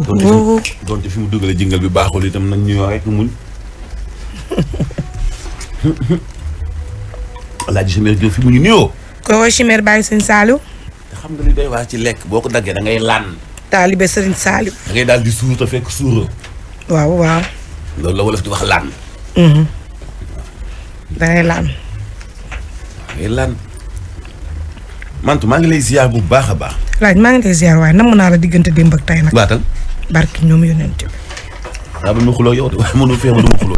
donte fi mu dugalee jingal bi baaxul itam nañ ñuy wax rek muñ. Alaaji Chimère Diop fi mu ñu nuyoo. ko Chimère bàyyi sëñ Saliou. te xam nga li day wax ci lekk boo ko daggee da ngay lan. taalibe Sëriñ Saliou. da ngay daal di suur te fekk suuroo. waaw. loolu la wolof di wax lan. da ngay lan. Mantu maa ngi lay ziar bu baax a baax. laaj maa ngi lay ziar waaye namm naa la diggante démb ak tey nag. baatal. barki ñoom yonent bi. daa ba ma xuloo yow de waaye mënul fee ma du ma xuloo.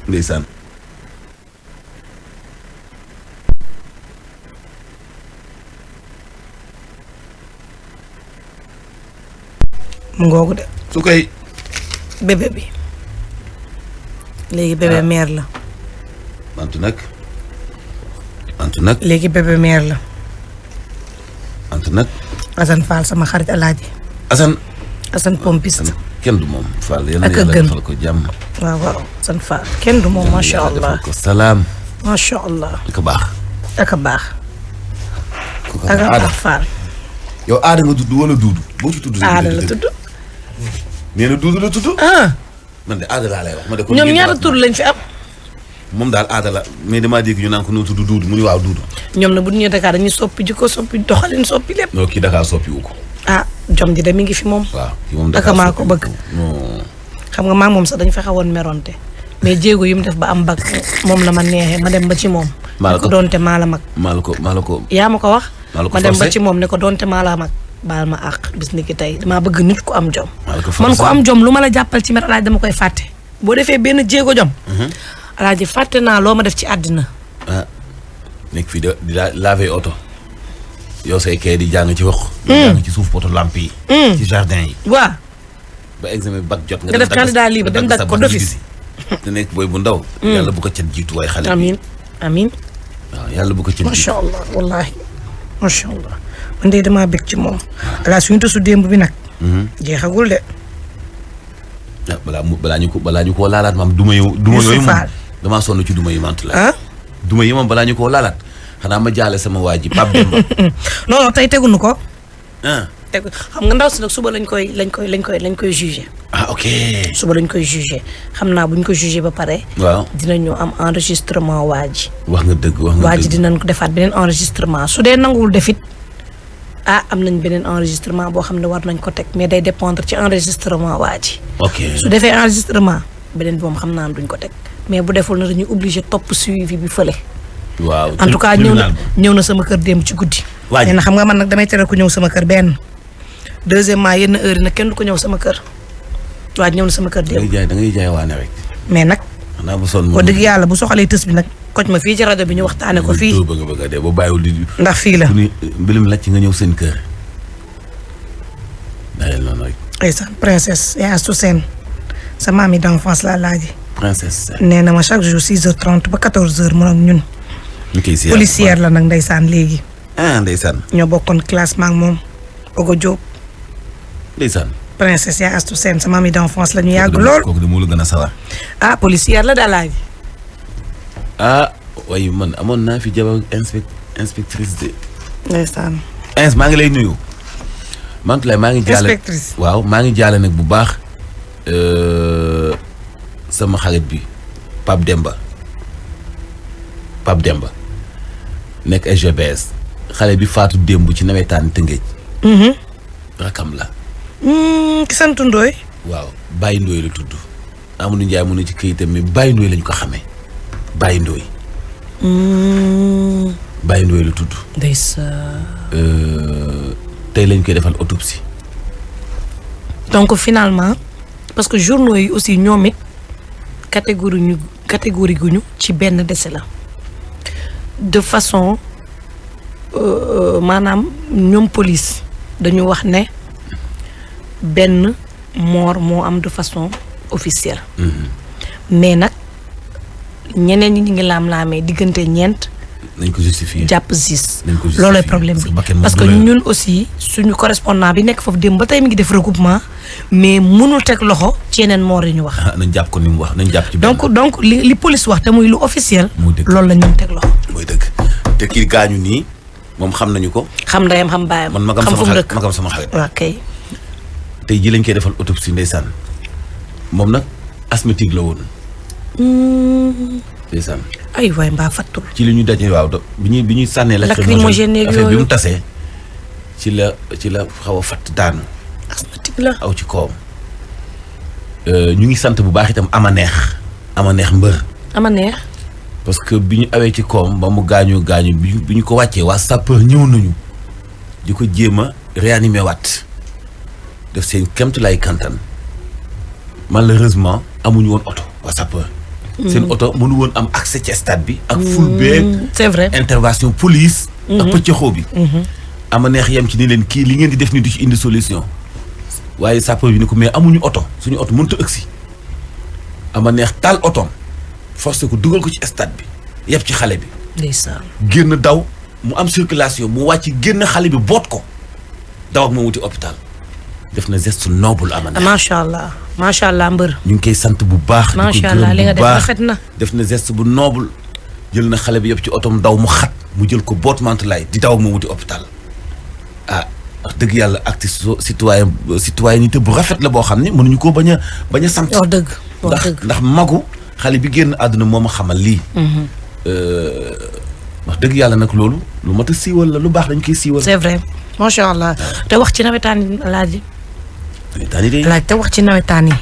ndeysaan. mu ngoogu de. su koy. bébé bi. léegi bébé mère la. Mantu nag. léegi bébé mère la. Mantu nag. Assane Fall sama xarit alaaji. Assane pompiste. kenn du moom Fall yal na ak a yàlla gën defal ko jàmm. waaw Assane Fall kenn du moom macha allah. defal ko salaam. macha allah. ak a baax. ak a baax. ku ko ak a aada baax Fall. yow aada nga tudd wala duudu boo ci tudd. aada la tudd. nee na duudu la tudd. man de aada laa lay wax. ma de ko ñoom ñaata tur lañ fi am. moom daal aada la mais damaa dégg ñu naan ko noo tudd duudu mu ni waaw duudu. ñoom na bu ñu ñëwee Dakar dañuy soppi jikko soppi doxalin soppi lépp. non kii Dakar soppiwu ko. jom ji de mi ngi fi moom. waaw kii moom Dakar maa ko bëgg. non. xam nga maa moom sax dañu fexe woon meronte mais jéego yu mu def ba am bag moom la ma neexee ma dem ba ci moom. maa la ko doonte maa la mag. maa la ko. yaa ma ko wax. ma dem ba ci moom ne ko doonte maa la mag. baal ma àq bis ni ki tey damaa bëgg nit ku am jom. man ko am jom lu ma la jàppal ci mer alaaji dama koy fàtte. boo defee benn jéego jom. alaaji fàtte naa loo ma def ci àddina. nekk fii di laver oto. yow say kay di jàng ci wax. jàng ci suuf poto lamp yi. ci jardin yi. waaw. ba examen bac jot nga def candidat libre dem dag ko d'office. te nekk booy bu ndaw. yàlla bu ko cat jiitu waaye xale. amiin. waaw yàlla bu ko cat jiitu. macha allah wallaahi macha allah. man de damaa bëgg ci moom. ala suñu tasu démb bi nag. jeexagul de. balaa ñu koo laalaat maam duma yooyu moom damaa sonn ci duma yi mantu la. duma yi moom balaa ñu koo laalaat xanaa ma jaale sama waa ji Pape Demba. non tey teguñu ko. tegu xam nga ndaw si nag suba lañ koy jugé. ok. suba lañ koy jugé xam naa buñ ko jugé ba pare. waaw dinañu am enregistrement waa ji. wax nga dëgg waa ji dinañ ko defaat beneen enregistrement su dee nanguwul defit am nañ beneen enregistrement boo xam ne war nañ ko teg mais day dépendre ci enregistrement waa ji. ok su defee enregistrement beneen bi moom xam naa duñ ko teg mais bu deful na dañuy obligé topp suivi bi fële. waaw en tout cas ñëw na sama kër démb ci guddi. waa ji nee na xam nga man nag damay tere ku ñëw sama kër benn. deuxièmement yenn heure yi nag kenn du ko ñëw sama kër. waa ji ñëw na sama kër démb. da ngay jaay waane rek. mais nag. xanaa bu sonn wax dëgg yàlla bu soxalee tës bi nag. koj ma fii ci rajo bi ñu waxtaane ko fii. bëgg a dee ba bàyyiwul di. ndax fii la. mbilim lacc nga ñëw seen kër. dayel noonu rek. ndeysaan princesse yaa Astou Sène sa maam yi d'enfance laa laaji. princesse. nee na ma chaque jour 6h30 ba 14h mu ak ñun. ñu koy ziar policière la nag ndeysaan léegi. ndeysaan. ñoo bokkoon classement ak moom. Ogo Diop. ndeysaan. princesse yaa Astou Sène sa maam yi d'enfance la ñu yàgg lool. kooku de moo la gën a sawar. policière la daal laaji. waaye man amoon naa fi jabar inspectrice de. ndeysaan. maa ngi lay nuyu. Mantoulaye maa ngi jaale inspectrice. waaw maa ngi jaale nag bu baax sama xarit bi Pape Demba nekk SGBS xale bi faatu démb ci nawetaan Tëngéej. rakam la. ki sant Ndoye. waaw Baye Ndoye la tudd Amadou Ndiaye mu ne ci këyitam mais Baye Ndoye lañ ko xamee Baye Ndoye. Baye Ndoye la tudd. ndeysaan. tey lañ koy defal autopsie. donc finalement parce que journaux yi aussi ñoom it catégorie guñu ci benn décès la de façon maanaam ñoom police dañu wax ne benn mort moo am de façon officielle. mais nag ñeneen ñi ñu ngi laam-laamee diggante ñeent nañ ko justifier jàpp 6. nañ ko justifier loolooy problème bi parce que ñun aussi suñu correspondant bi nekk foofu démb ba tey mi ngi def recoupement mais mënul teg loxo ci yeneen moor yi ñu wax. nañ jàpp ko ni mu wax nañ jàpp ci. donc li police wax te muy lu officiel. loolu la ñu teg loxo. mooy dëgg te kii gaañu nii moom xam nañu ko. xam ndeyam xam baayam. man magam sama xarit. waaw kay. tey jii lañ koy defal autopsie ndeysaan moom nag asthmatique la woon. ndeysaan. ay waay mbaa fattul. ci li ñu daje waaw bi ñuy sànnee. lacrymogène yeeg affaire bi mu tasee ci la xaw a fatt daanu. asthmatique la aw ci kawam. ñu ngi sant bu baax itam ama neex mbër. ama neex. parce que bi ñu awee ci kawam ba mu gaañoo bi ñu ko wàccee waa sapeur ñëw nañu di ko jéem a réanimer waat def seen kéemtulaay kantan malheureusement amuñu woon oto waa sapeur. seen oto mënu woon am accès ci stade bi. ak ful beeg. c'est vrai intervention police. ak pëccëxoo bi. ama neex yem ci ni leen kii li ngeen di def ni du ci indi solution. waaye sapeur bi ni ko mais amuñu oto suñu oto mënut a ëgsi. ama neex taal otoom forcé ko dugal ko ci stade bi yëpp ci xale bi. ndeysaan. génn daw mu am circulation mu wàcc génn xale bi boot ko daw ak moom wuti hôpital def na geste noble ama neex. macha allah mbër. ñu ngi koy sant bu baax. macha allah li nga def rafet na. def na geste bu noble jël na xale bi yëpp ci otoom daw mu xat mu jël ko boot mantulaay di daw ak moom wuti hôpital ah. wax dëgg yàlla acte citoyenneté bu rafet la boo xam ne mënuñu koo bañ a sant. wax dëgg ndax magu xale bi génn àdduna moo ma xamal lii. wax dëgg yàlla nag loolu lu mat a siiwal la lu baax dañ koy siiwal. c'est vrai macha allah te wax ci nawetaan yi Alaaji. te wax ci nawetaan yi.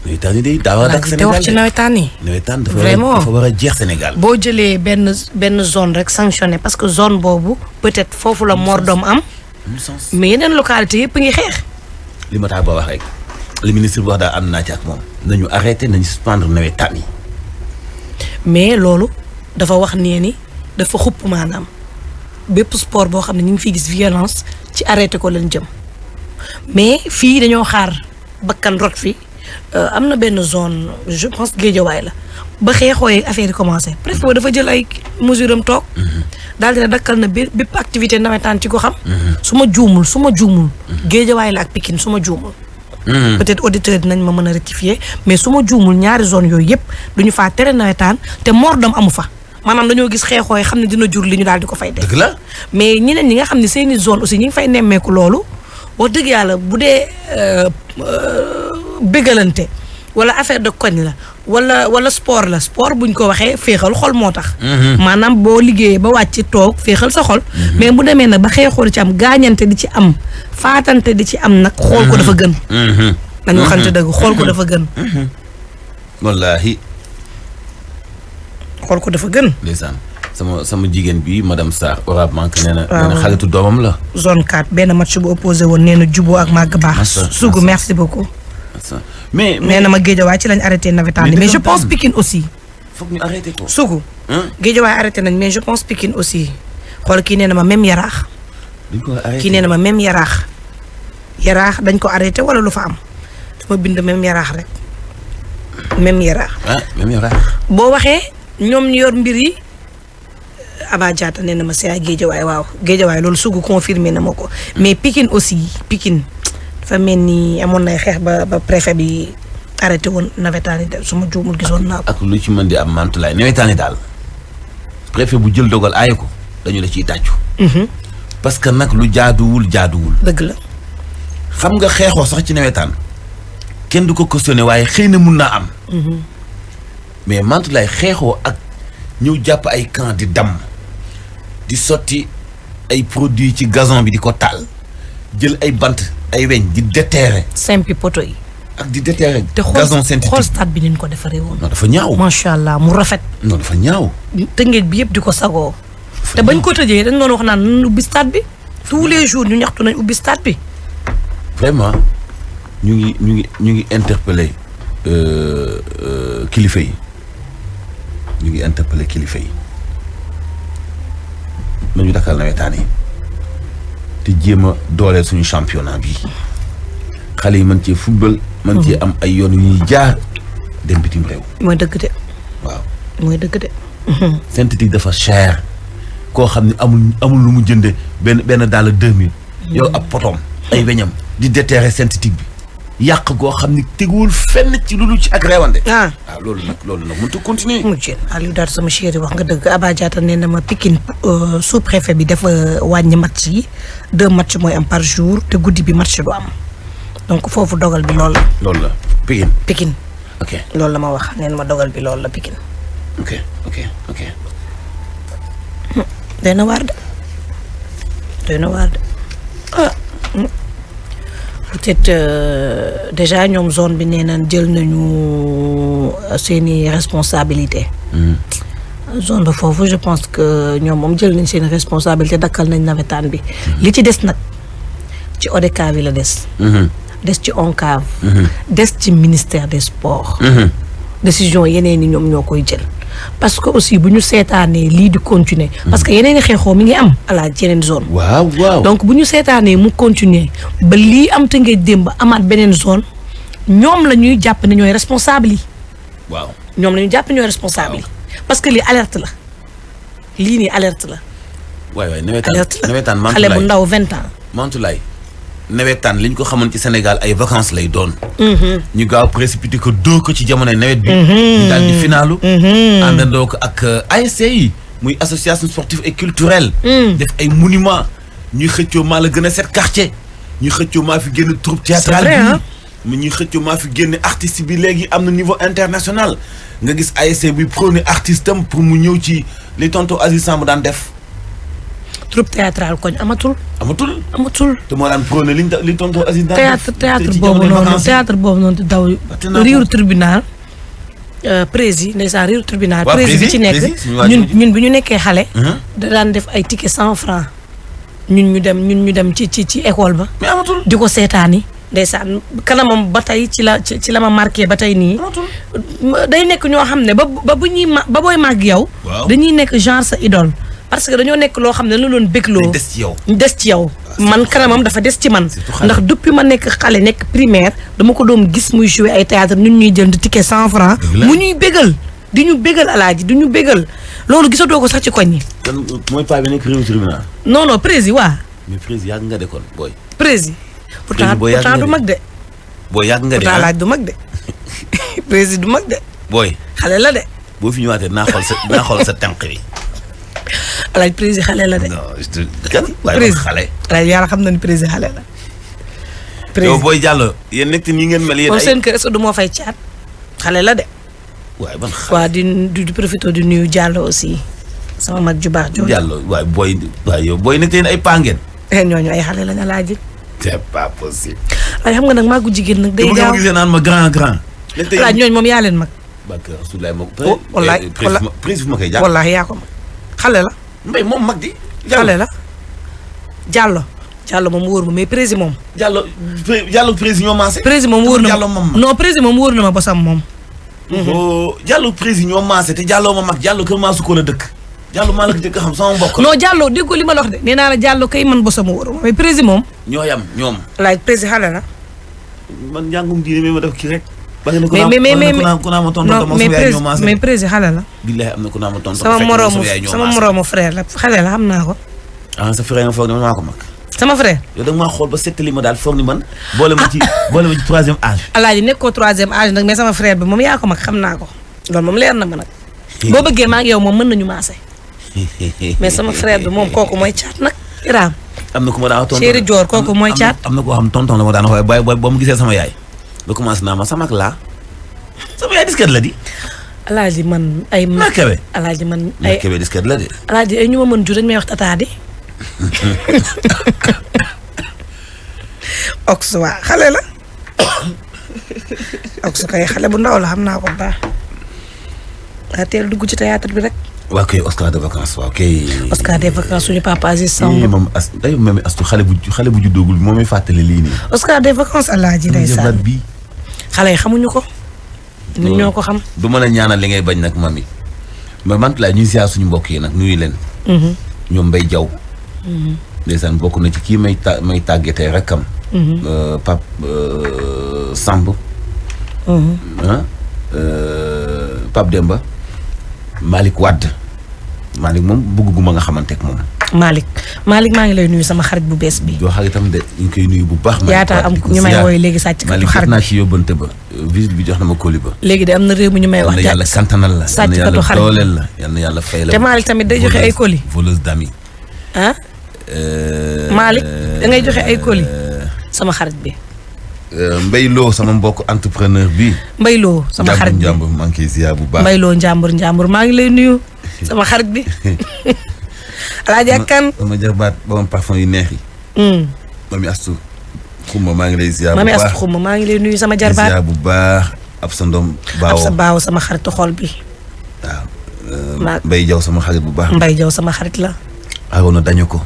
nawetaan yi day daa war a dakk Sénégal te wax ci nawetaan yi. nawetaan vraiment dafa war a jeex Sénégal. boo jëlee benn zone rek sanctionné parce que zone boobu peut-être foofu la mor doom am. mais yeneen localité yëpp ngi xeex. li ma tax ba wax rek le ministre bi wax daal ànd naa ci ak moom nañu arrêté nañu suspendre nawetaan yi. mais loolu dafa wax ni dafa xupp maanaam bépp sport boo xam ne ñu ngi fiy gis violence ci arrêté ko leen jëm mais fii dañoo xaar bakkan rot fi am na benn zone je pense Guédiawaye la ba xeexooyee affaire yi commencé presque ba dafa jël ay mesure am toog. daal dina dakkal na bépp activité nawetaan ci ko xam. su ma juumul Guédiawaye la ak Pikine su ma juumul. peut-être auditeur dinañ ma mën a rectifier mais su ma juumul ñaari zone yooyu yëpp duñu faa tere nawetaan te mordom amu fa maanaam dañoo gis xeexooy xam ne dina jur li ñu daal di ko fay def. dëgg la mais ñeneen ñi nga xam ne seeni zone aussi ñi ngi fay nemmeeku loolu wax dëgg yàlla bu dee bégalante wala affaire de koñ la wala sport la sport buñ ko waxee féexal xol moo tax. maanaam boo liggéeyee ba wàcc toog féexal sa xol. mais bu demee nag ba xeexoo di ci am gaañante di ci am faatante di ci am nag. xool ko dafa gën. nañu waxante dëgg xool ko dafa gën. wallaahi. xool ko dafa gën. ndeysaan sama jigéen bi madame Sarr Orab Mank nee na xaritu doomam la. zone 4 benn match bu opposé woon nee na juboo ak màgg baax. sugu merci beaucoup. mais nee na ma Guédiawaye ci lañ arrêté nawetaan mais je pense Pikine aussi. foog ñu arrêté ko. sugu. Guédiawaye arrêté nañ mais je pense Pikine aussi xool kii nee na ma même yaraax. dañ ko arrêté kii nee na ma même yaraax dañ ko arrêté wala lu fa am dama bind même yaraax rek même yaraax. même yaraax. boo waxee ñoom ñu yor mbir yi Aba Diatta nee na ma c'est à Guédiawaye waaw Guédiawaye loolu sugu confirmé na ma ko mais Pikine aussi Pikine. dafa mel ni amoon nay xeex ba préfet bi arrêté woon nawetaan yi su ma juumul gisoon naa ko. ak lu ci mën di am mantulaay nawetaan yi daal préfet bu jël dogal aaye ko dañu la ciy tàccu. parce que nag lu jaaduwul. dëgg la. xam nga xeexoo sax ci nawetaan kenn du ko cautionné waaye xëy na mun naa am. mais mantulaay xeexoo ak ñëw jàpp ay camp di damm di sotti ay produits ci gazon bi di ko taal jël ay bant. ay weñ di déterrer. simpi poto yi. ak di déterrer. gazon synthétique xool stade bi ni ñu ko defaree woon. non dafa ñaaw. macha allah mu rafet. non dafa ñaaw. tëngéej bi yëpp di ko sagoo. te bañ ko tëjee dañ doon wax naan nañ ubbi stade bi. tous les jours ñu ñaxtu nañ ubbi stade bi. vraiment ñu ngi interpeller kilifa yi nañu dakkal nawetaan yi. te jéem a dooleel suñu championnat bi xale yi mën cee football. mën cee am ay yoon yu ñuy jaar dem bitim réew. mooy dëgg de. waaw mooy dëgg de. synthétique dafa cher. koo xam ne amul lu mu jënde benn daal 2000. yow ab potoom ay weñam di déterrer synthétique bi yàq goo xam ni teguwul fenn ci lu dul ci ak reewande. waaw loolu nag mënut a continuer. mu jën Aliou Dar sama chéri wax nga dëgg Aba Diatta nee na ma Pikine sous préfet bi dafa wàññi match yi 2 match mooy am par jour te guddi bi match du am donc foofu dogal bi loolu la. loolu la Pikine. ok loolu la ma wax nee na ma dogal bi loolu la Pikine. ok. doy na waar de peut-être déjà ñoom zone bi nee nañ jël nañu seeni responsabilité zone ba foofu je pense que ñoom moom jël nañ seeni responsabilité dakkal nañ nawetaan bi li ci des nag ci ODCAV bi la des ci ONCAV des ci ministère des sports décision yeneen ni ñoom ñoo koy jël parce que aussi bu ñu seetaanee lii di continuer parce que yeneen i xeexoo mi ngi am ala yeneen zone waaw donc bu ñu seetaanee mu continuer ba lii am te ngay démb amaat beneen zone ñoom la ñuy jàpp ne ñooy responsable yi ñoom la ñuy jàpp ñooy responsable yi parce que lii alerte la lii nii alerte la waay nawetaan xale bu ndaw 20 ans Mantoulaye nawetaan li ñu ko xamoon ci Sénégal ay vacances lay doon. ñu gaaw précipité ko dóor ko ci jamonoy nawet bi. ñu daal di finaalu. àndandoo ko ak ASC yi muy association sportive et culturelle. def ay monuments ñuy xëccoo maa la gën a set quartier. ñuy xëccoo maa fi génn troupe théâtrale bi. ñuy xëccoo maa fi génn artiste bi léegi am na niveau international. nga gis ASC bi prôné artiste am pour mu ñëw ci li tonton Aziz Samb daan def. troupe théâtrale koñ amatul. te moo daan prôné li tonton Aziz daan def théâtre boobu noonu daw riiru tribunal prési ndeysaan riiru tribunal prési bi ci nekk ñun bi ñu nekkee xale da daan def ay ticket 100 francs ñun ñu dem ci école ba mais amatul di ko seetaani ndeysaan kanamam ba tey ci la ma marqué ba tey nii day nekk ñoo xam ne ba booy màgg yow dañuy nekk genre sa idole parce que dañoo nekk loo xam ne la doon bégloo des ci yow man kanamam dafa des ci man ndax depuis ma nekk xale nekk primaire dama ko doon gis muy jouer ay théâtre ñun ñuy jënd ticket 100 francs mu ñuy bégal di ñu bégal alaaji di ñu bégal loolu gisatoo ko sax ci koñ yi. mooy paa bi nekk réew tribunal. non prési waa. mais prési yàgg nga de kon booy. prési pourtant du mag de. booy yàgg nga de pourtant laaj du mag de prési du mag de. booy xale la de. boo fi ñëwaatee naa xool sa tànk bi. alaaj prési xale la de. waaye xale. alaaj yàlla xam na ni prési xale la. prési yow booy jàll yéen nekk nii ngeen mel yéen ay. seen kër est-ce que du moo fay caat xale la de. waaye ban xale waa di profité di nuyu Diallo aussi sama mag ju baax jooju. Diallo waaye yow booy nekk yéen ay paa ngeen. ñooñu ay xale lañ alaaji. c'est pas possible. waaye xam nga nag màggu jigéen nag. day gaaw ma gisee naan ma grand. alaaj ñooñu moom yaa leen mag. wallaay prési fu ma koy jàpp. wallaahi yaa ko mag xale la. mbay moom mag di. xale la Diallo moom wóor ma mais prési moom. Diallo prési ñoo maase. prési moom wóor na ma non prési moom wóor na ma bosam moom. Diallo prési ñoo maase te Diallo ma mag Diallo kër Maasu ko la dëkk. Diallo maa la ko jëkk xam sama mbokk. non Diallo dégg ko li ma la wax de nee naa la Diallo kay man bosam wóor ma mais prési moom. ñoo yam ñoom. laaj prési xale la. man njàngum diine ma def kii rek. mais prési xale la. billahi am na ku naa ma tonton. sama moroomu frère la xale la xam naa ko. ah sa frère nga foog ne maa ko mag. sama frère. yow da nga maa xool ba settali ma daal foog ni man. boole ma ci troisième âge. alaaji nekkoo troisième âge nag mais sama frère bi moom yaa ko mag xam naa ko loolu moom leer na ma nag. boo bëggee maa ngi yow moom mën nañu maase. mais sama frère bi moom kooku mooy caat nag Iram. am na ku ma daan tonton chéri Dior kooku mooy caat. am na koo xam tonton la ma daan wax waaye ba mu gisee sama yaay. ba commencé naa ma sama ak laa. sama yaay disket la di. alaaji man ay. Merkebe alaaji man ay Merkebe disket la de. alaaji ay ñu ma mën jur dañ may wax tata di. ox waa xale la. ox kay xale bu ndaw la xam naa ko bu baax. daa teel dugg ci théâtre bi rek. waa kay Oscar de vacances waaw kay. Oscar de vacances suñu papa Aziz Samb. moom astu xale bu juddoogul bi moom may fàttali lii nii. Oscar de vacances alaaji ndeysaan bi xale yi xamuñu ko. ñun ñoo ko xam. du mën a ñaanal li ngay bañ nag mami. mais Mantoulaye ñuy ziar suñu mbokk yi nag nuyu leen. ñoom Mbaye Diaw. ndeysaan bokk na ci kii may tàggatee rekkam. Pape Samb. Pape Demba. Malick Wade. Malick moom bëgguma nga xamanteeg moom. Malick maa ngi lay nuyu sama xarit bu bees bi. joo xaritam de ñu ngi koy nuyu bu baax. yaata am ñu may wooy léegi sàcc katu xarit Malick naa ci yóbbante ba visite bi jox na ma kóoli ba. léegi de am na réew mi ñu may wax. yàlla kantanal la sàcc katu xarit dooleel la yal na yàlla fay la. te Malick tamit day joxe ay colis. voleuse d'amis. ah. Malick da ngay joxe ay colis sama xarit bi. Mbaye Lo sama mbokk entrepreneur bi. Mbaye Lo sama xarit bi njàmbur maa ngi koy ziar bu baax. Mbaye Lo njàmbur maa ngi lay nuyu sama xarit bi. Alaaji Akan sama jarbaat borom parfum yu neex yi. Mami Astu Xuma maa ngi lay ziar bu baax Mami Astu Xuma maa ngi lay nuyu sama jarbaat. ziar bu baax ab sa ndom baawo ab sa baawo sama xaritu xol bi. waaw. Mbaye Jaw sama xarit bu baax. Mbaye Jaw sama xarit la. Arona dañu ko.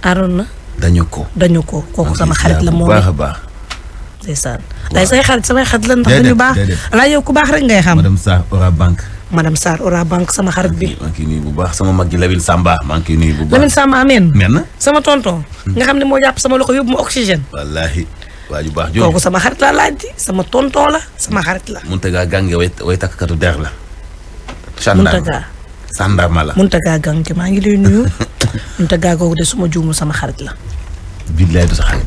Arona. dañu ko kooku sama xarit la moom bu baax a baax. ndeysaan day say xarit samay xarit la ndax dañu baax. alaa yow ku baax rek ngay xam. madame Sarr Ora Banque sama xarit bi. maa ngi koy nuyu bu baax sama mag ji Lamine Samba maa ngi koy nuyu bu baax. Lamine Samba ameen. men sama tonton. nga xam ne moo jàpp sama loxo yóbbu ma oxygène. wallaahi waa ju baax jooju kooku sama xarit la laaj di sama tonton la sama xarit la. Muntaga Gange way takkatu der la. Muntaga Sandarma la. Muntaga Gange maa ngi lay nuyu. Muntaga googu de suma juumu sama xarit la. billaay du sa xarit.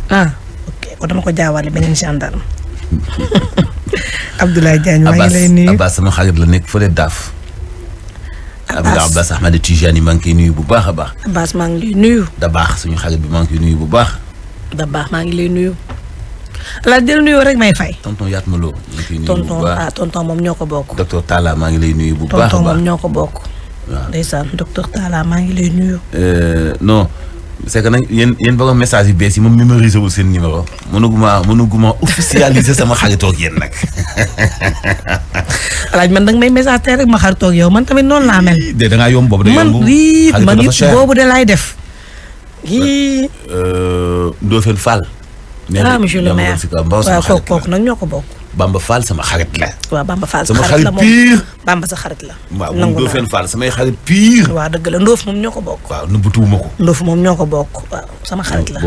ok kon dama ko jaawale beneen gendarme. Abdoulaye Diagne maa ngi lay nuyu Abbas sama xarit la nekk fële daaf. Abbas Ahmed Tijani maa ngi koy nuyu bu baax a baax. Abbas maa ngi lay nuyu. da baax suñu xarit bi maa ngi koy nuyu bu baax. da baax maa ngi lay nuyu. la del nuyoo rek may fay. tonton Yatma Lo ñu ngi koy nuyu bu baax tonton moom ñoo ko bokk. docteur Talla maa ngi lay nuyu bu baax a baax tonton moom ñoo ko bokk. waaw ndeysaan docteur Talla maa ngi lay nuyu. non c'est que nag yéen borom message yu bees yi moom mémorisé wul seen numéro mënuguma officialiser sama xaritoog yéen nag. alaaj man danga may message tey rek ma xaritoog yow man tamit noonu laa mel. de da ngaa yomb boobu de yomb man it boobu de laay def. yii. Ndofène Fall. monsieur le maire waaw kooku nag ñoo ko bokk. Bamba Fall sama xarit la. waaw Bamba Fall sama xarit pire. Bamba sa xarit la. waaw moom Ndofène Fall samay xarit pire. waaw dëgg la Ndof moom ñoo ko bokk. waaw nëbbatuwuma ko. Ndof moom ñoo ko bokk waaw sama xarit la.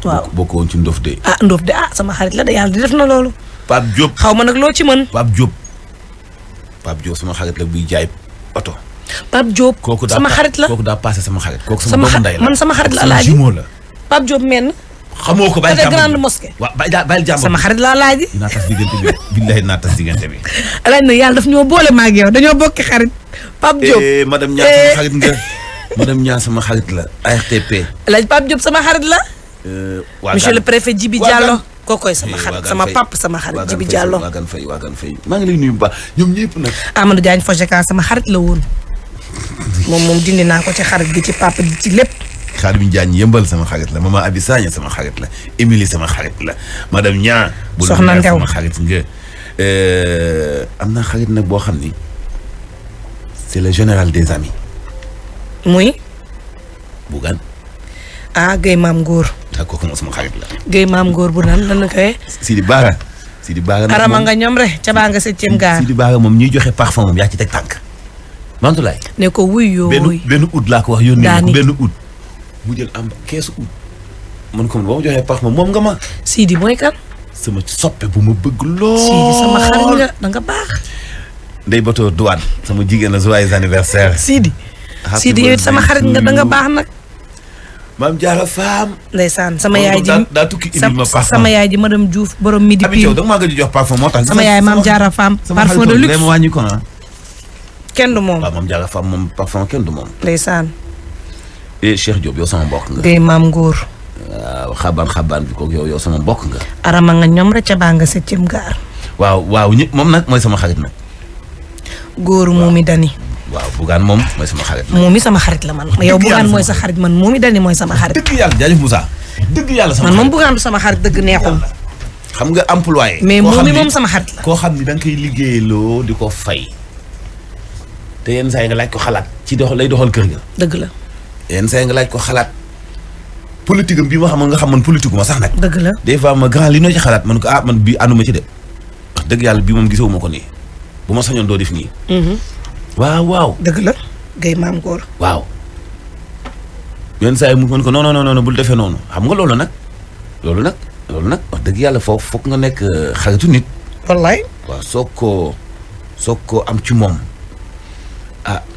waaw bokk woon ci Ndof de. Ndof de sama xarit la de yàlla di def na loolu. Pape Diop xaw ma nag loo ci mën. Pape Diop sama xarit la buy jaay oto. Pape Diop sama xarit la kooku daa passé sama xarit. kooku sama doomu ndey la man sama xarit la alaaji Pape Diop men xamoo ko bàyyi jàmbur grande mosquée. waaw bàyyi jàmbur sama xarit laa laaji. naa tas diggante bi billahi naa tas diggante bi. alaaj nag yàlla daf ñoo boole ma ak yow dañoo bokki xarit. Pape Diop madame Niang sama xarit nga. madame Niang sama xarit la ARTP. alaaj Pape Diop sama xarit la. monsieur le préfet Djibi Diallo. kookoy sama xarit sama pap sama xarit Djibi Diallo. waagan fay maa ngi lay nuyu bu baax ñoom ñëpp nag. Amadou Diagne Fojeka sama xarit la woon. moom dindi naa ko ci xarit gi ci papa gi ci lépp. Xaadim Diagne yëmbal sama xarit la maman Abi Sagna sama xarit la Émilie sama xarit la madame Niang. soxna Ndew sama xarit nga. am na xarit nag boo xam ni c'est le général des amis. muy. Bougane. Guèye Maam Góor. kooku moom sama xarit la. Guèye Maam Góor bu nan dana koy. Sidi Bara. arama nga ñoom rek ca baa nga 7e gaar. Sidi Bara moom ñuy joxe parfum moom yaa ci teg tànk. Mantulaay. ne ko wuy yooyu benn ut laa ko wax yónni ko benn ut. mu jël am keesu ut. man ko boo ma joxee parfum moom nga ma. Sidi mooy kan. sama soppe bu ma bëgg lool. Sidi sama xarit nga da nga baax. Ndey Bato Douane. sama jigéen la joyeux anniversaire. Sidi yow it sama xarit nga da nga baax nag. maam Diarra Fam. ndeysaan sama yaay ji daa tukki indil ma parfum sama yaay ji madame Diouf borom midi pile. Abi da nga maa gëj a jox parfum moo tax. sama yaay maam Diarra Fam. parfum de luxe sama wàññi ko ah. kenn du moom. waaw maam Diarra Fam moom parfum kenn du moom. ndeysaan. Cheikh Diop yow sama mbokk nga. Guèye Maam Góor. waaw xabaan bi kooku yow sama mbokk nga. arama nga ñoom rek ca baa nga 7e gaar. waaw ñëpp moom nag mooy sama xarit nag. góoru Momi Dani. waaw Bougane moom mooy sama xarit. Momi sama xarit la man. yow Bougane mooy sa xarit man Momi Dani mooy sama xarit. dëgg yàlla jaajëf Moussa. dëgg yàlla sama man moom Bougane du sama xarit dëgg neexul. xam nga employé. mais Momi moom sama xarit la. koo xam ni da nga koy liggéeyaloo di ko fay. te yenn saa yi nga laaj ko xalaat ci lay doxal kër ga. dëgg la. yenn saa yi nga laaj ko xalaat. politique am bii ma xam nga xam man politique ma sax nag. dëgg la des fois ma grand li noo ci xalaat man ko man bii ànduma ci de. wax dëgg yàlla bii moom gisewuma ko nii bu ma sañoon doo def nii. waaw. dëgg la Guèye Maam Góor. waaw. yenn saa yi mu mën ko non bul defee noonu xam nga loolu nag wax dëgg yàlla foofu foog nga nekk xaritu nit. wallaay. waaw soog koo am ci moom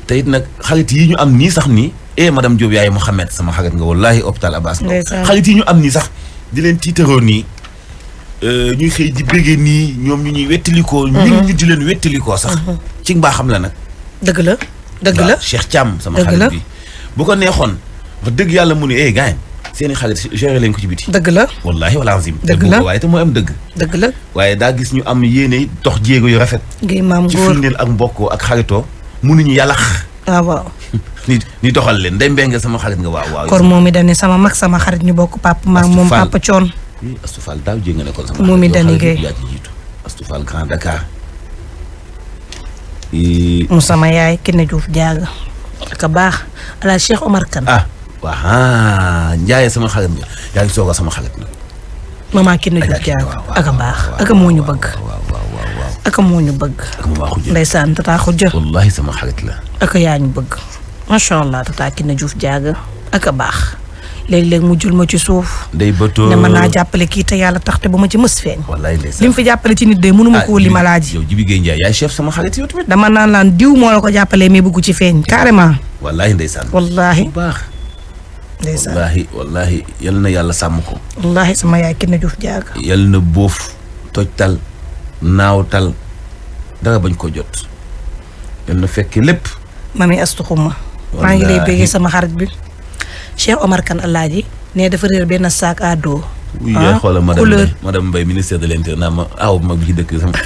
te it nag xarit yi ñu am nii sax nii madame Diop yaay Mouhamed sama xarit nga wallahi hôpital Abass xarit yi ñu am nii sax di leen tiitaroo nii ñuy xëy di béggee nii ñoom ñu ñuy wettalikoo ñun ñu di leen wettalikoo sax ci mbaa xam la nag dëgg la Cheikh Thiam sama xarit bi bu ko neexoon wax dëgg yàlla mu ne gaañ seeni xarit géré leen ko ci biti dëgg la wallahi wala azim dëgg la waaye te mooy am dëgg la waaye daa gis ñu am yéene dox jéego yu rafet ngay maam ci góor firndeel ak mbokkoo ak xaritoo mënuñu yàlla waaw ni doxal leen day mbenge sama xarit nga waaw kor moom mi dani sama mag sama xarit ñu bokk papa maag moom papa coon Astou Fall daaw jéeg nga nekkoon sama moom mi dani gay yaa ci jiitu Astou Fall Grand Dakar mu sama yaay Kiné Diouf jaaga ak baax ala Cheikh Omar Kane waa Ndiaye sama xarit nga yaa ngi soog a sama xarit nag maman Kiné Diouf jaaga ak baax ak moo ñu bëgg ak moo ñu bëgg ndeysaan tata xujja wallahi sama xarit la ak yaa ñu bëgg macha allah tata Kiné Diouf jaaga ak baax léeg-léeg mu jul ma ci suuf day bëtoo ne mën naa jàppale kii te yàlla tax te ba ma ci mës feeñ wallaay ndeysaan li mu fi jàppale ci nit de mënu ma ko li ma laaj yow Jibi Gueye Ndiaye yaay chef sama xarit yow tamit dama naan diw moo la ko jàppalee mais bëggu ci feeñ carrément wallahi ndeysaan wallahi bu baax ndeysaan wallahi yal na yàlla sàmm ko wallahi sama yaay Kiné Diouf jaaga yal na boof tojtal naawtal dara bañ ko jot yal na fekk lépp mami Astou Xuma maa ngi lay béggee sama xarit bi Cheikh Omar Kane Alaaji ne dafa réer benn sac à dos xoolal madame Mbaye ministère de l'intérieur naa ma aw mag bi ci dëkk sama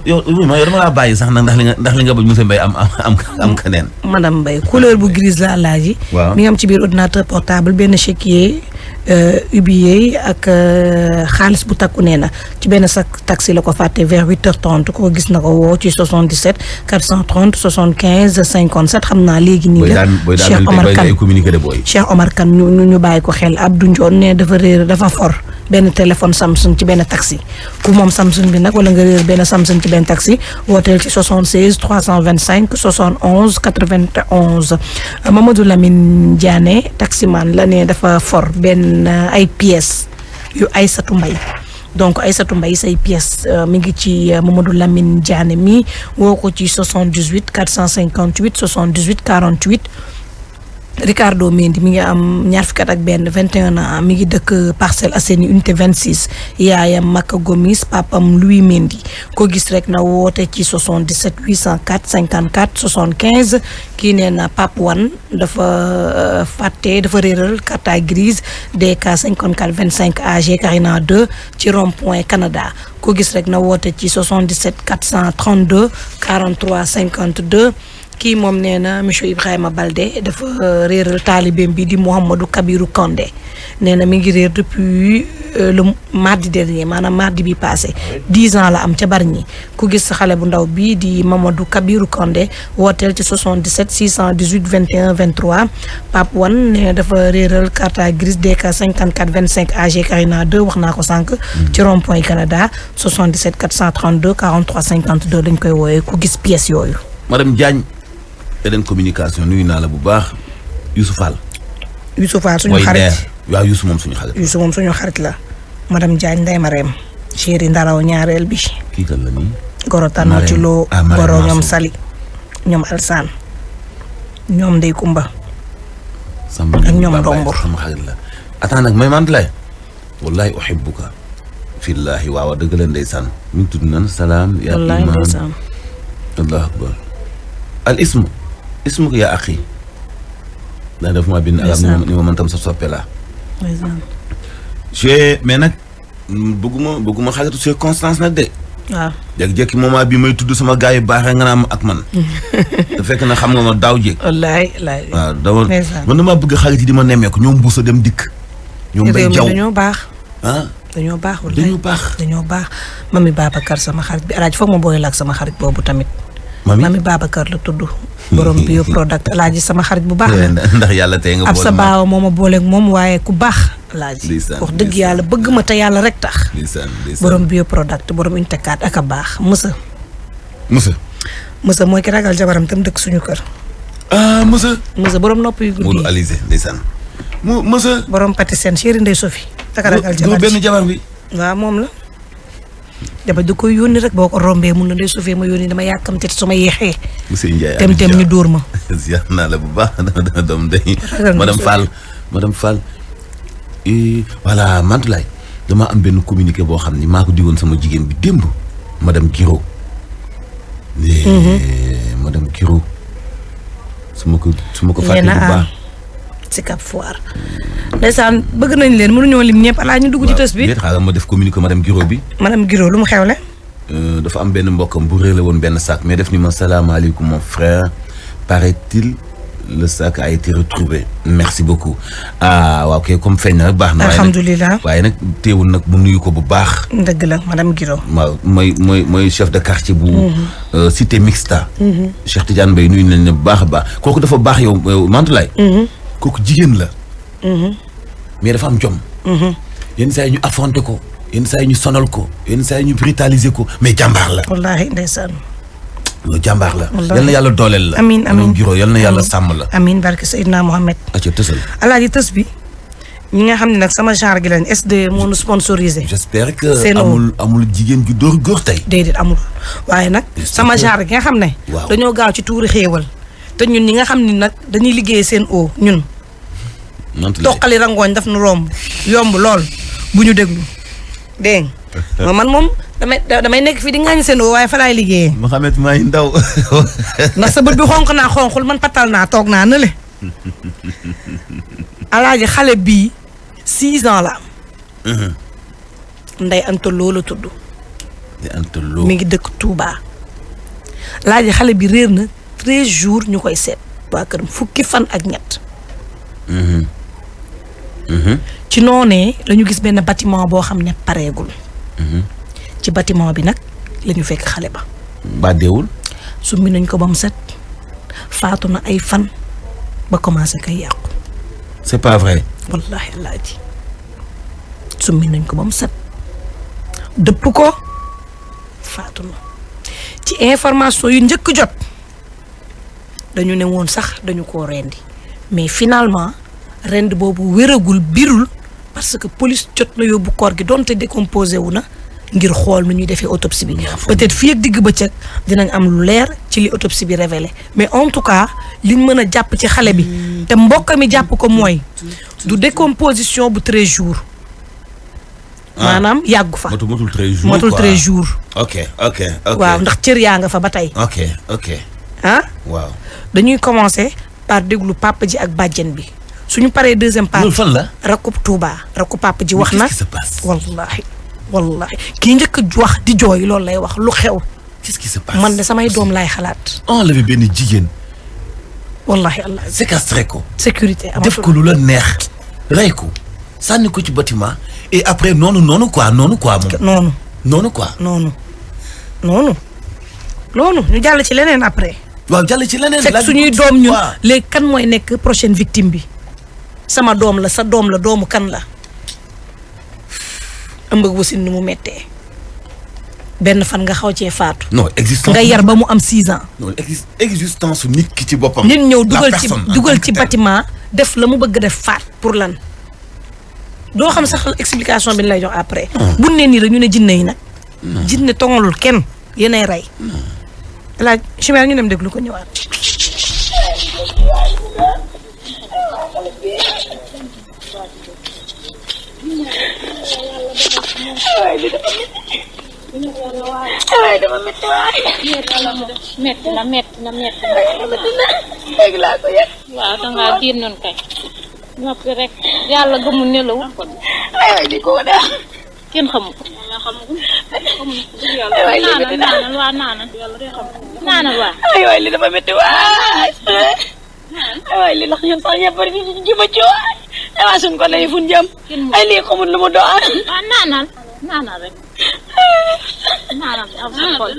yow dama laa bàyyi sax nag ndax li nga bañ monsieur Mbaye am keneen madame Mbaye couleur bu grise la Alaaji mi ngi am ci biir ordinateur portable benn chéquier huilier ak xaalis bu takku nee na ci benn sac taxi la ko fàtte vers 8h30 ko gis na ko woo ci 77 430 75 57 xam naa léegi nii la Cheikh Omar Kane Cheikh Omar Kane ñu bàyyi ko xel Abdou Ndione ne dafa réer dafa for benn téléphone Samsung ci benn taxi ku moom Samsung bi nag wala nga réer benn Samsung ci benn taxi wooteel ci 76 325 71 91 Mamadou Lamine Diané taximan la ne dafa for benn ay pièces yu Aïssatou Mbaye donc Aïssatou Mbaye say pièces mi ngi ci Mamadou Lamine Diané mi woo ko ci 78 458 78 48 Ricardo Mendy mi ngi am ñaar fukki at ak benn 21 ans mi ngi dëkk Parcelles Assainies unité 26 yaayam Maka Gomis papam Louis Mendy ko gis rek na woote ci 77 804 54 75 kii nee na Pape Wan dafa réeral carte grise DK 54 25 AG Carina 2 ci rond-point Canada ko gis rek na woote ci 77 432 43 52 kii moom nee na monsieur Ibrahima Balde dafa réeral taalibeem bi di Mouhamadou Kabirou Kandé nee na mi ngi réer depuis le mardi dernier maanaam mardi bi passé 10 ans la am ca Bargny ku gis xale bu ndaw bi di Mamadou Kabirou Kandé wooteel ci 77 618 21 23 Pape Wan nee na dafa réeral carte grise DK 54 25 AG Carina 2 wax naa ko sànq ci rond-point Canada 77 432 43 52 dañ koy wooyee ku gis pièces yooyu. madame Diagne Eden communication nuyu naa la bu baax Youssou Fall suñu xarit waaw Youssou moom suñu xarit la madame Diagne Ndeye Marème chéri ndaraw ñaareel bi kii kan la nii goro tànn ci loo goro ñoom Sali ñoom Alsaan ñoom Ndey Kumba ak ñoom Ndombor sama xarit la attends nag may mant lay wallahi uhibbuka fillahi waaw dëgg la ndeysaan mi ngi tudd nan salaam ya iman allahu akbar al ismu ko yaa axi ndax daf ma bind arab ni ma man tam sa soppe la mais nag bëgguma xaajatu circonstance nag de waaw jékki-jékki moment bi may tudd sama gars yu baaxee nga naa ak man te fekk na xam nga ma daaw jéeg wallaay waaw dama man damaa bëgg xarit yi di ma nemmeeku ñoom buusa dem dikk ñoom bay jaw dañoo baax dañoo baax wallaay dañoo baax mami Babacar sama xarit bi alaaj foog ma booy la ak sama xarit boobu tamit mami Babacar la tudd borom bio product alaaji sama xarit bu baax la ndax yàlla tey nga ab sa baawa moo ma booleeg moom waaye ku baax alaaji wax dëgg yàlla bëgg ma te yàlla rek tax borom bio product borom unité 4 ak a baax mësa mooy ki ragal jabaram tam dëkk suñu kër mësa borom nopp yu guddi Modou Alizé ndeysaan mësa borom pati seen chéri Ndey Sophie ak ragal jabar benn jabar bi waaw moom la dama da koy yónni rek boo ko rombee mun na Ndey Sophie ma yónni dama yàkkamte te su ma yeexee monsieur Ndiaye dem ñu dóor ma ziar naa la bu baax dama doom day madame Fall voilà Mantoulaye dama am benn communiqué boo xam ni maa ko digoon sama jigéen bi démb madame Giro madame Giro su ma ko fàttee bu baax si Cap Foire ndeysaan bëgg nañ leen mënuñoo lim ñëpp alaa ñu dugg ci tës bi xaaral ma def communiqué madame Giro bi madame Giro lu mu xewle dafa am benn mbokkam bu réeré woon benn sac mais def ni ma salaamaaleykum mon frère paraît-il le sac a été retrouvé merci beaucoup waaw kay comme feeñ na rek baax na alhamdulilah waaye nag teewul nag mu nuyu ko bu baax dëgg la madame Giro waaw mooy chef de quartier bu cité mixta Cheikh Tidiane Mbaye nuyu nañ ne bu baax a baax kooku dafa baax yow Mantoulaye kooku jigéen la mais dafa am jom yenn saa yi ñu affronté ko yenn saa yi ñu sonal ko yenn saa yi ñu brutaliser ko mais jàmbaar la wallaahi ndeysaan loolu jàmbaar la yal na yàlla dooleel la amiin Giro yal na yàlla sàmm la amiin barke Seydina Mohamed aca tësal alaaji tës bi ñi nga xam ne nag sama genre gi lañ SD moo nu sponsorisé j'espère que amul jigéen ju dóor góor tey déedéet amul waaye nag sama genre gi nga xam ne dañoo gaaw ci tuuri xéewal te ñun ñi nga xam ni nag dañuy liggéey seen o ñun toqali rangooñ daf nu romb yomb lool bu ñu déglu dégg nga man moom damay nekk fii di ngaañ seen o waaye fa laay liggéeyee Mouhamed maa ngi ndaw ndax sa bët bi xonq naa xonqul man patal naa toog naa nële alaaji xale bii 6 ans la am Ndeye Anta Lo la tudd Ndeye Anta Lo mi ngi dëkk Touba alaaji xale bi réer na 13 jours ñu koy seet waa këram fukki fan ak ñett ci noonee lañu gis benn bâtiment boo xam ne pareegul ci bâtiment bi nag lañu fekk xale ba deewul summi nañ ko ba mu set faatu na ay fan ba commencé kay yàqu c'est pas vrai wallahi alaaji summi nañ ko ba mu set dëpp ko faatu na ci information yu njëkk jot dañu ne woon sax dañu koo rendi mais finalement rend boobu wéragul birul parce que police jot na yóbbu corps gi donte décomposé wu na ngir xool nu ñuy defee autopsie bi peut-être fii ak digg bëccëg dinañ am lu leer ci li autopsie bi révélé mais en tout cas liñ mën a jàpp ci xale bi te mbokk mi jàpp ko mooy du décomposition bu 13 jours maanaam yàggu fa matul 13 jours matul 13 jours ok waaw ndax cër yaa nga fa ba tey ok waaw dañuy commencer par déglu papa ji ak bàjjen bi suñu paree deuxième part loolu fan la rakku Touba rakku papa ji wax na wallahi kii njëkk a wax di jooy loolu lay wax lu xew qu'est-ce qui se passe man de samay doom laay xalaat enlevé benn jigéen wallahi allah séquestré ko sécurité def ko lu la neex rey ko sànni ko ci bâtiment et après noonu quoi moom noonu ñu jàll ci leneen après waaw jàll ci leneen fekk suñuy doom ñun léegi kan mooy nekk prochaine victime bi sama doom la sa doom la doomu kan la ëmb ak wasin ni mu mettee benn fan nga xaw cee faatu non existence nga yar ba mu am 6 ans non existence su nit ki ci boppam nit ñëw dugal ci bâtiment def la mu bëgg def faat pour lan doo xam sax explication bi ñu lay jox après bu ne nii rek ñu ne jinne yi nag jinne tongalul kenn yéenay rey laaj chimère ñu dem déglu ko ñëwaat waaye dama métti waay. métti na léegi laa ko yëg. waaw dangaa génnoon kay. noppi rek yàlla gëmul ne la wut ko. aywa di ko daal. kenn xamu ko. naanal waa naanal. naanal waa. aywa li dafa métti waay. aywa li ndax ñun sax ñëpp a ji ma ci waay. aywa suñ ko lay fun jëm. ay lii xamul lu mu doon. waaw naanal rek. naanal am sa xol.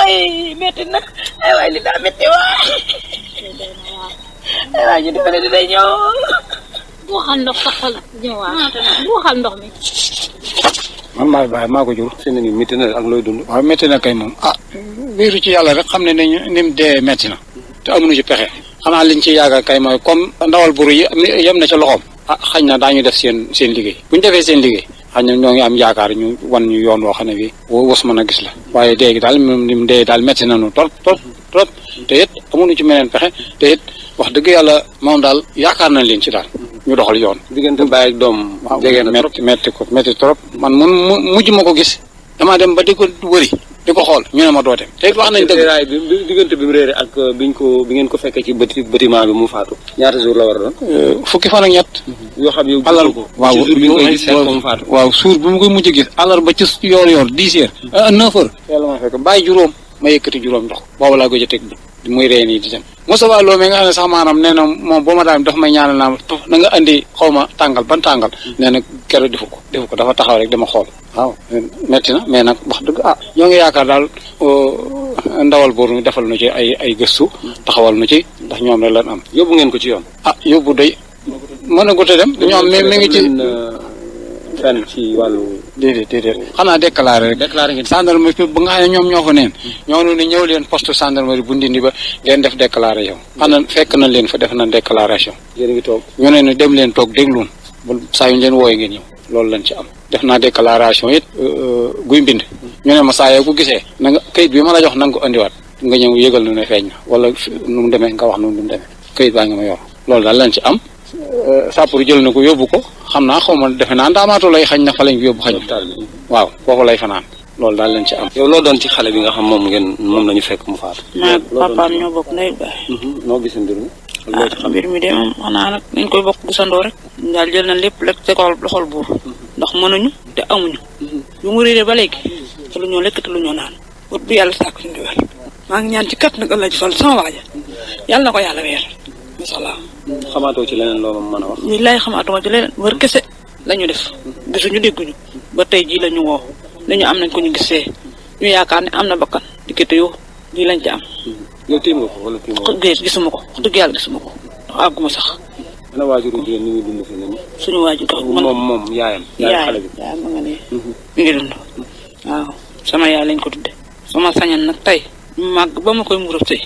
ay métti na aywa li daa métti waay. aywa ñu defe ne dina ñëw. buuxal ndox sa xol ñëwaat buuxal ndox mi. man maa ko jur fi ne nii métti na ak looy dund. waaw métti na kay moom wéeru ci yàlla rek xam ne ni mu dee métti na te amuñu ci pexe. xanaa liñ ci yaakaar kay mooy comme ndawal buru yi yem na ca loxoom. xañ na daañu def seen liggéey bu ñu defee seen liggéey xëy na ñoo ngi am yaakaar ñu wan ñu yoon woo xam ne bi wos mën a gis la waaye dee gi daal moom ni mu dee daal métti nañu trop te it amuñu ci meneen pexe te it wax dëgg yàlla moom daal yaakaar nañ leen ci daal ñu doxal yoon. diggante baay ak doom. waaw jege na métti trop man mujj ma ko gis damaa dem ba di ko wëri di ko xool ñu ne ma doo dem te it wax nañ dëgg diggante bi mu réere ak bi ngeen ko fekkee ci bâtiment bi mu faatu ñaata jour la war a doon. fukki fan ak ñett. yoo xam yow alal ko waaw jour bi nga koy gis fekk mu faatu. waaw suur bi mu koy mujj gis àllarba ci yoor 10 heures 9 heures yàlla ma fekk bàyyi juróom ma yëkkati juróom ndox boobu laa ko jotee muy ree nii di dem Moustapha Lo mi nga xam ne sax maanaam nee na moom boo ma daal daf may ñaanal naa na nga andi xaw ma tàngal ban tàngal nee na keroog defu ko dafa taxaw rek dama xool waaw metti na mais nag wax dëgg ñoo ngi yaakaar daal ndawal buur mi defal nu ci ay gëstu taxawal nu ci ndax ñoom rek lan am. yóbbu ngeen ko ci yoon. yóbbu day mën a gute dem ñoom mi ngi ci fenn ci wàllu. déedéet xanaa déclaré rek. déclaré ngeen. gendarmerie ba nga xam ne ñoom ñoo fa neen ñoo ne ñëw leen poste gendarmerie bu Ndindi ba ngeen def déclaration xanaa fekk nañ leen fa def nañ déclaration. yéen a ngi toog. ñu ne dem leen toog dégluun ba saa yu ñu leen wooyee ngeen ñëw loolu lañ ci am. def naa déclaration it guy mbind ñu ne ma saa yoo ko gisee na nga kayit bi ma la jox na nga ko andiwaat nga ñëw yëgal nu ne feeñ na wala nu mu demee nga wax nu mu demee kayit baa nga ma yor loolu daal lañ ci am. sàppuru jël na ko yóbbu ko xam naa xaw ma defe naa ndaamaatu lay xañ na fa lañ ko yóbbu xañ waaw foofu lay fanaan loolu daal lañ ci am. yow loo doon ci xale bi nga xam moom la ñu fekk mu faatu. maa papaam ñoo bokk ndey baay. noo gis mbir mi. mbir mi de moom xanaa nag nañ koy bokk gisandoo rek. daal jël na lépp rek te ko loxol buur ndax mënuñu te amuñu. yu mu réeré ba léegi te lu ñoo lekk te lu ñoo naan. wut bu yàlla sàkk ñu diwal maa ngi ñaan ci kat nag Allah ji fal sama waaja yàlla na ko yàlla weer masala xamaatoo ci leneen loo mën a wax. ñi lay xamaatuma ci leneen wër kese la ñu def gisuñu dégguñu ba tey jii la ñu woo dañu am nañ ko ñu gisee ñu yaakaar ne am na bakkan diggante yoo lii lañ ci am. yow tiim nga ko wala tiim nga ko. gisuma ko wax dëgg yàlla gisuma ko ndax àgguma sax. ana waajuru jigéen ñi ngi dund fi nañu. suñu waajur tax moom yaayam. xale bi yaayam ma nga ne mi ngi dund waaw sama yaay lañ ko tudde sama sañan nag tey màgg ba ma koy murab sëy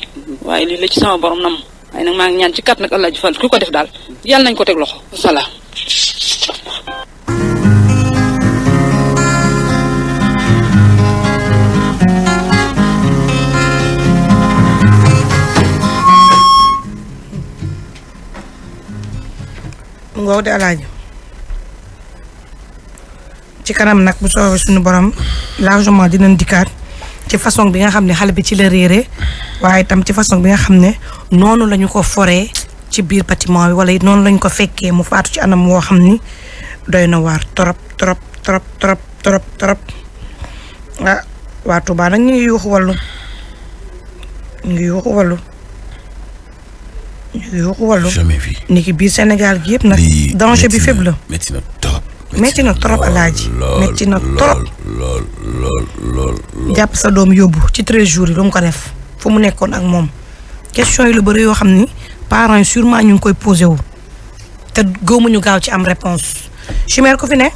waaye lii la ci sama borom nam waaye nag maa ngi ñaan ci kat nag Allah ji fal ku ko def daal yàlla nañ ko teg loxo salaam. ngoo de alaaji ci kanam nag bu soobee suñu borom largement dinañ dikkaat ci façon bi nga xam ne xale bi ci la réeree waaye itam ci façon bi nga xam ne noonu lañu ko foree ci biir bâtiment bi wala noonu lañu ko fekkee mu faatu ci anam woo xam ni doy na waar trop waa Touba nag ñu ngi yuuxu wallu jamais vu. ni ki biir Sénégal gi yëpp nag danger bi fépp la métti na trop. metti na trop alaaji metti na trop lool jàpp sa doom yóbbu ci 13 jours yi lu mu ko def fu mu nekkoon ak moom question yi lu bëri yoo xam ni parents yi sûrement ñu ngi koy posé wu te gëmuñu gaaw ci am réponse chimère ko fi ne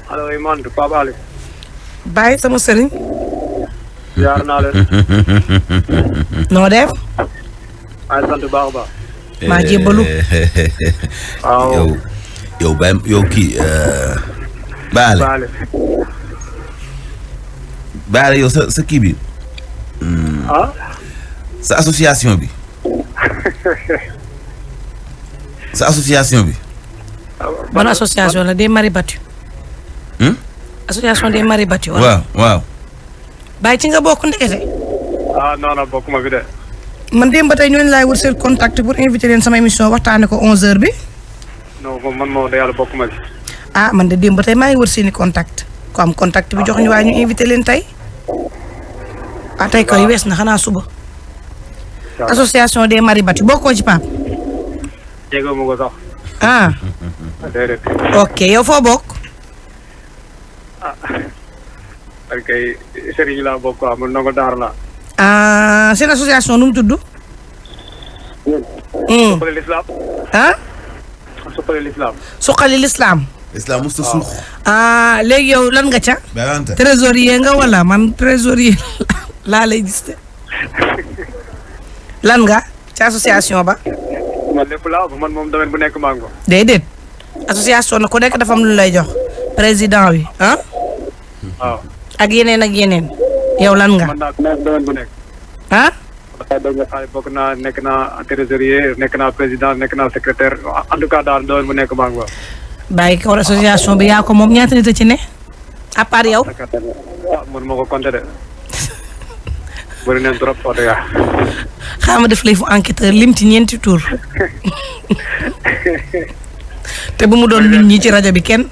allo man Pape Ali bàyyi sama sëriñ jaar naa leen noo def ay sant baax a baax maa jébbalu waaw yow bàyyi yow kii baale baale yow sa kii bi sa association bi ban association la des maris battus association des maris battus waaw bàyyi ci nga bokk ndekete non bokkuma fi de man démb ba tey ñooñu laay wër seen contact pour inviter leen sama émission waxtaane ko 11h bi non man moom da yàlla bokkuma fi man de démb ba tey maa ngi wër seeni contact ko am contact bi jox ñu waaye ñu invité leen tey tey koy wees na xanaa suba association des maris battus bokkoo ci Pape jéego ma ko sax déedéet ok yow foo bokk ak kay sëriñ laa bokk quoi man ndongo daara laa seen association nu mu tudd suqali lislaam suqali lislaam suqali lislaam islam musta suux léegi yow lan nga ca trésorier nga wala man trésorier laa lay gis te lan nga ca association ba man lépp laa man moom domaine bu nekk maa ngi ko déedéet association na ku nekk dafa am lu lay jox président bi ah. waaw. ak yeneen. yow lan nga. man daal domaine bu nekk. ah. bokk naa nekk naa trésorier nekk naa président nekk naa secrétaire en tout cas daal domaine bu nekk maa ngi wax. bàyyi ko association bi yaa ko moom ñaata nit a ci ne. à part yow. man ma ko compter de. bëri nañ trop wax dëgg xaaral ma def lay fu enquêteur lim ci ñeenti tour te bu mu doon nit ñi ci rajo bi kenn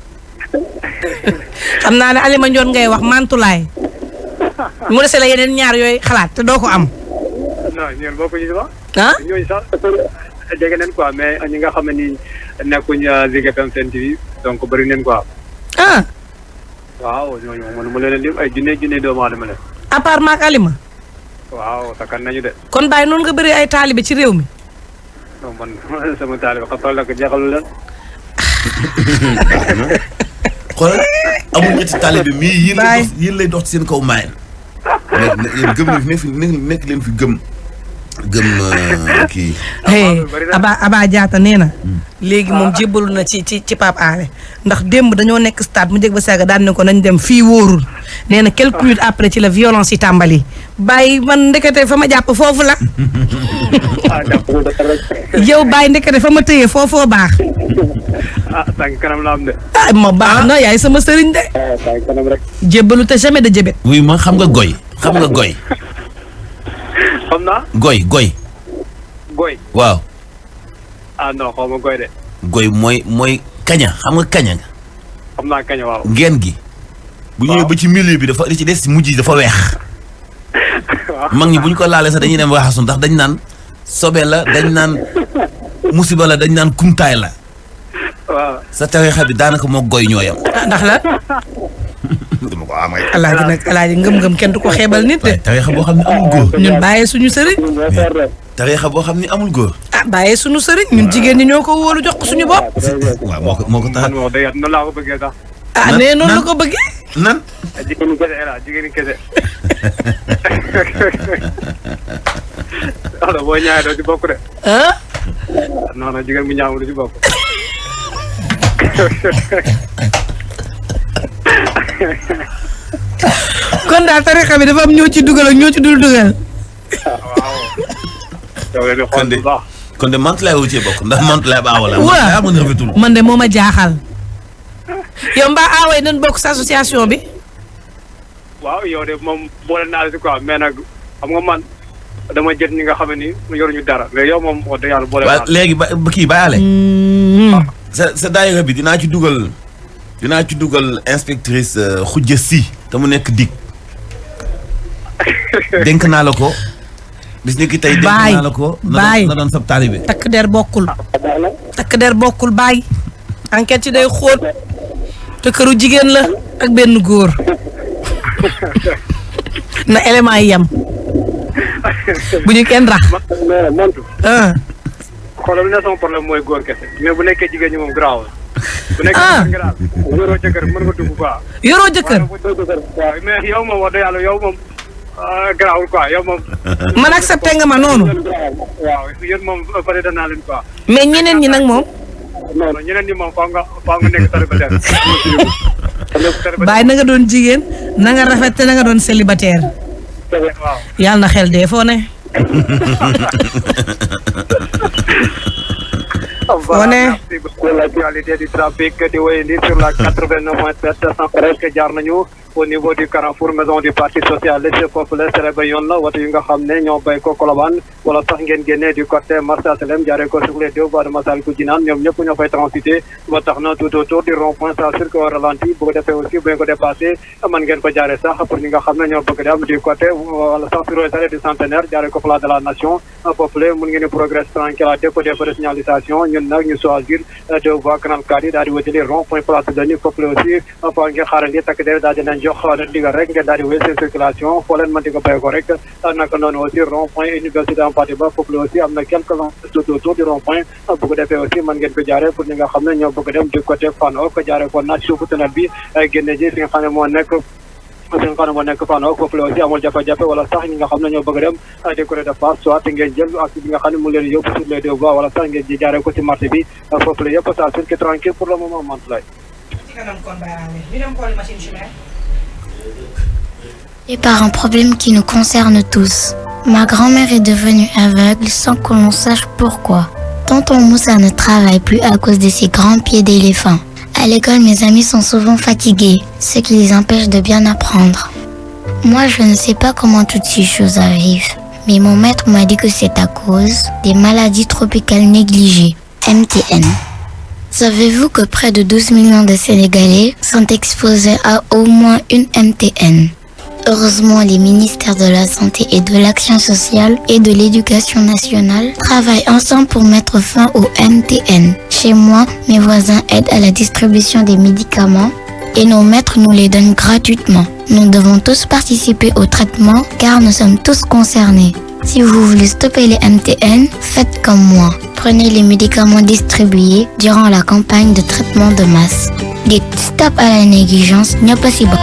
xam naa ne Alima Ndione ngay wax Mantulaay mu dese la yeneen ñaar yooyu xalaat te doo ko am. non ñun bokkuñu si wax. ah ñooñu sax jege nañ quoi mais ñi nga xam ne ni nekkuñ Zik FM Sen TV donc bëri nañ quoi. ah. waaw ñooñu man mu leen lim ay junne doomu aadama leen. à part maak Alima. waaw sakkan nañu de. kon Baye noonu nga bëri ay taalibe ci réew mi. non man sama taalibe xatal la ko jeexalu leen. xoolal amul ñetti taalibe mii yéen lay dox ci seen kaw maayen. mais gëm nekk leen fi gëm kii. Aba Diatta nee na. léegi moom jébbalu na ci Pape Alé ndax démb dañoo nekk stade mu jég ba saaga daan ne ko nañ dem fii wóorul nee na quelques minutes après ci la violence yi tàmbali Baye man ndekete fa ma jàpp foofu la. yow Baye ndekete fa ma tëyee foofoo baax. tànk kanam la am de. ma baax na yaay sama sëriñ de. tànk kanam rek. jébbalu te jamais de jébet. oui ma xam nga goy. xam naa. goy. goy. waaw. non xaw ma goy de. goy mooy kaña xam nga kaña nga. xam naa kaña waaw. ngeen gi. bu ñëwee ba ci milieu bi dafa li ci des ci mujj yi dafa weex. mag ñi bu ñu ko laalee sax dañuy dem waxasu ndax dañ naan sobe la dañ naan musiba la dañ naan kumtaay la. waaw sa tariixa bi daanaka moo goy ñooyam. ndax la. dama ko am ay. alaaji ngëm-ngëm kenn du ko xeebal nit de. tariixa boo xam ne amul góor. ñun bàyyee suñu sëriñ. tariixa boo xam ne amul góor. bàyyee suñu sëriñ ñun jigéen ñi ñoo ko wóolu jox ko suñu bopp. waaw moo ko tax. man day noonu laa ko bëggee sax. nee noonu la ko bëggee. nan. jigéen ñi kese la jigéen ñi kese. alors boo ñaaree doo ci bokk de. non jigéen bu ñaaw du ci bokk. kon daal tarixa bi dafa am ñoo ci dugal ak ñoo ci dul dugal. waaw. kon de Mantulaay wu cee bokk ndax Mantulaay ba awa la. waaw man de moo ma jaaxal. yow mbaa aaway nañ bokk sa association bi. waaw yow de moom boole naa la si quoi mais nag xam nga man dama jël ñi nga xam ne ni yoruñu dara mais yow moom wax dëgg yàlla boole naa la. léegi ba kii bàyyale. sa daayira bi dinaa ci dugal inspectrice Khoudia Sy te mu nekk dig dénk naa la ko. bis ni ki tey dénk naa la ko. baay na doon sab taalibe. takk der bokkul baay. enquête yi day xóot te këru jigéen la ak benn góor na élément yi yem bu ñu kenn rax. montu xoolal ne sama problème mooy góor kese mais bu nekkee jigéen ñi moom garaaw la. bu nekkee garaaw yoroo jëkkër mën nga dugg quoi. yoroo jëkkër. waaw mais yow moom wax dëgg yàlla yow moom garaawul quoi yow moom. man accepté nga ma noonu. waaw yéen moom validé naa leen quoi. mais ñeneen ñi nag moom. non ñeneen ñi moom faaw nga nekk célibataire. Baay na nga doon jigéen na nga rafet te na nga doon célibataire. waaw. yàlla na xel dee foo ne. Voilà, merci beaucoup. L'actualité du trafic di wéyandi sur la 89.7 sans presque jaar nañu au niveau du carrefour maison du parti socialiste populaire Sélébé yoon la watu yi nga xam ne ñoo béy ko Colobane wala sax ngeen génnee du côté Marché Salem jaaree ko sur les deux voies de Massalikul Jinaan ñoom ñëpp ñoo fay transiter ba tax na tout autour du rond-point ça circule au ralenti bu ko defee aussi bu ngeen ko dépassé mën ngeen ko jaaree sax pour ñi nga xam ne ñoo bëgg dem du côté wala sax sur les allées du Centenaire jaaree ko place de la Nation populaire mën ngeen di progresser tranquille à défaut de signalisation ñun nag ñu choisir deux voies canal 4 yi daal di wëjali rond-point place de Denis populaire aussi fa ngeen xaarandi takk der daal dinañ jox digal rek ngeen daal di wéy seen circulation foo leen mën di ko béy ko rek naka noonu aussi rond-point université Hampâté Bâ foofu aussi am na quelques tout autour du rond-point bu ko defee aussi mën ngeen ko jaaree pour ñi nga xam ne ñoo bëgg dem du côté Fann ko jaaree ko naaj suufu tunnel bi génne ji fi nga xam ne moo nekk fi nga xam ne moo nekk Fano foofu la aussi amul jafe-jafe wala sax ñi nga xam ne ñoo bëgg a dem décorer de face soit ngeen jël ak bi nga xam ne mu leen yóbbu sur les deux voies wala sax ngeen ji jaaree ko ci marché bi foofu la yëpp ça circule tranquille pour le moment Mantoulaye. Et par un problème qui nous concerne tous. Ma grand-mère est devenue aveugle sans que l'on sache pourquoi. Tonton Moussa ne travaille plus à cause de ses grands pieds d'éléphant. À l'école, mes amis sont souvent fatigués, ce qui les empêche de bien apprendre. Moi, je ne sais pas comment toutes ces choses arrivent, mais mon maître m'a dit que c'est à cause des maladies tropicales négligées, MTN. Savez-vous que près de 12 millions de Sénégalais sont exposés à au moins une MTN? Heureusement, les ministères de la Santé et de l'Action sociale et de l'Éducation nationale travaillent ensemble pour mettre fin au MTN. Chez moi, mes voisins aident à la distribution des médicaments et nos maîtres nous les donnent gratuitement. Nous devons tous participer au traitement car nous sommes tous concernés. Si vous voulez stopper les MTN, faites comme moi. Prenez les médicaments distribués durant la campagne de traitement de masse. Dites stop à la négligence, n'y a pas si bon.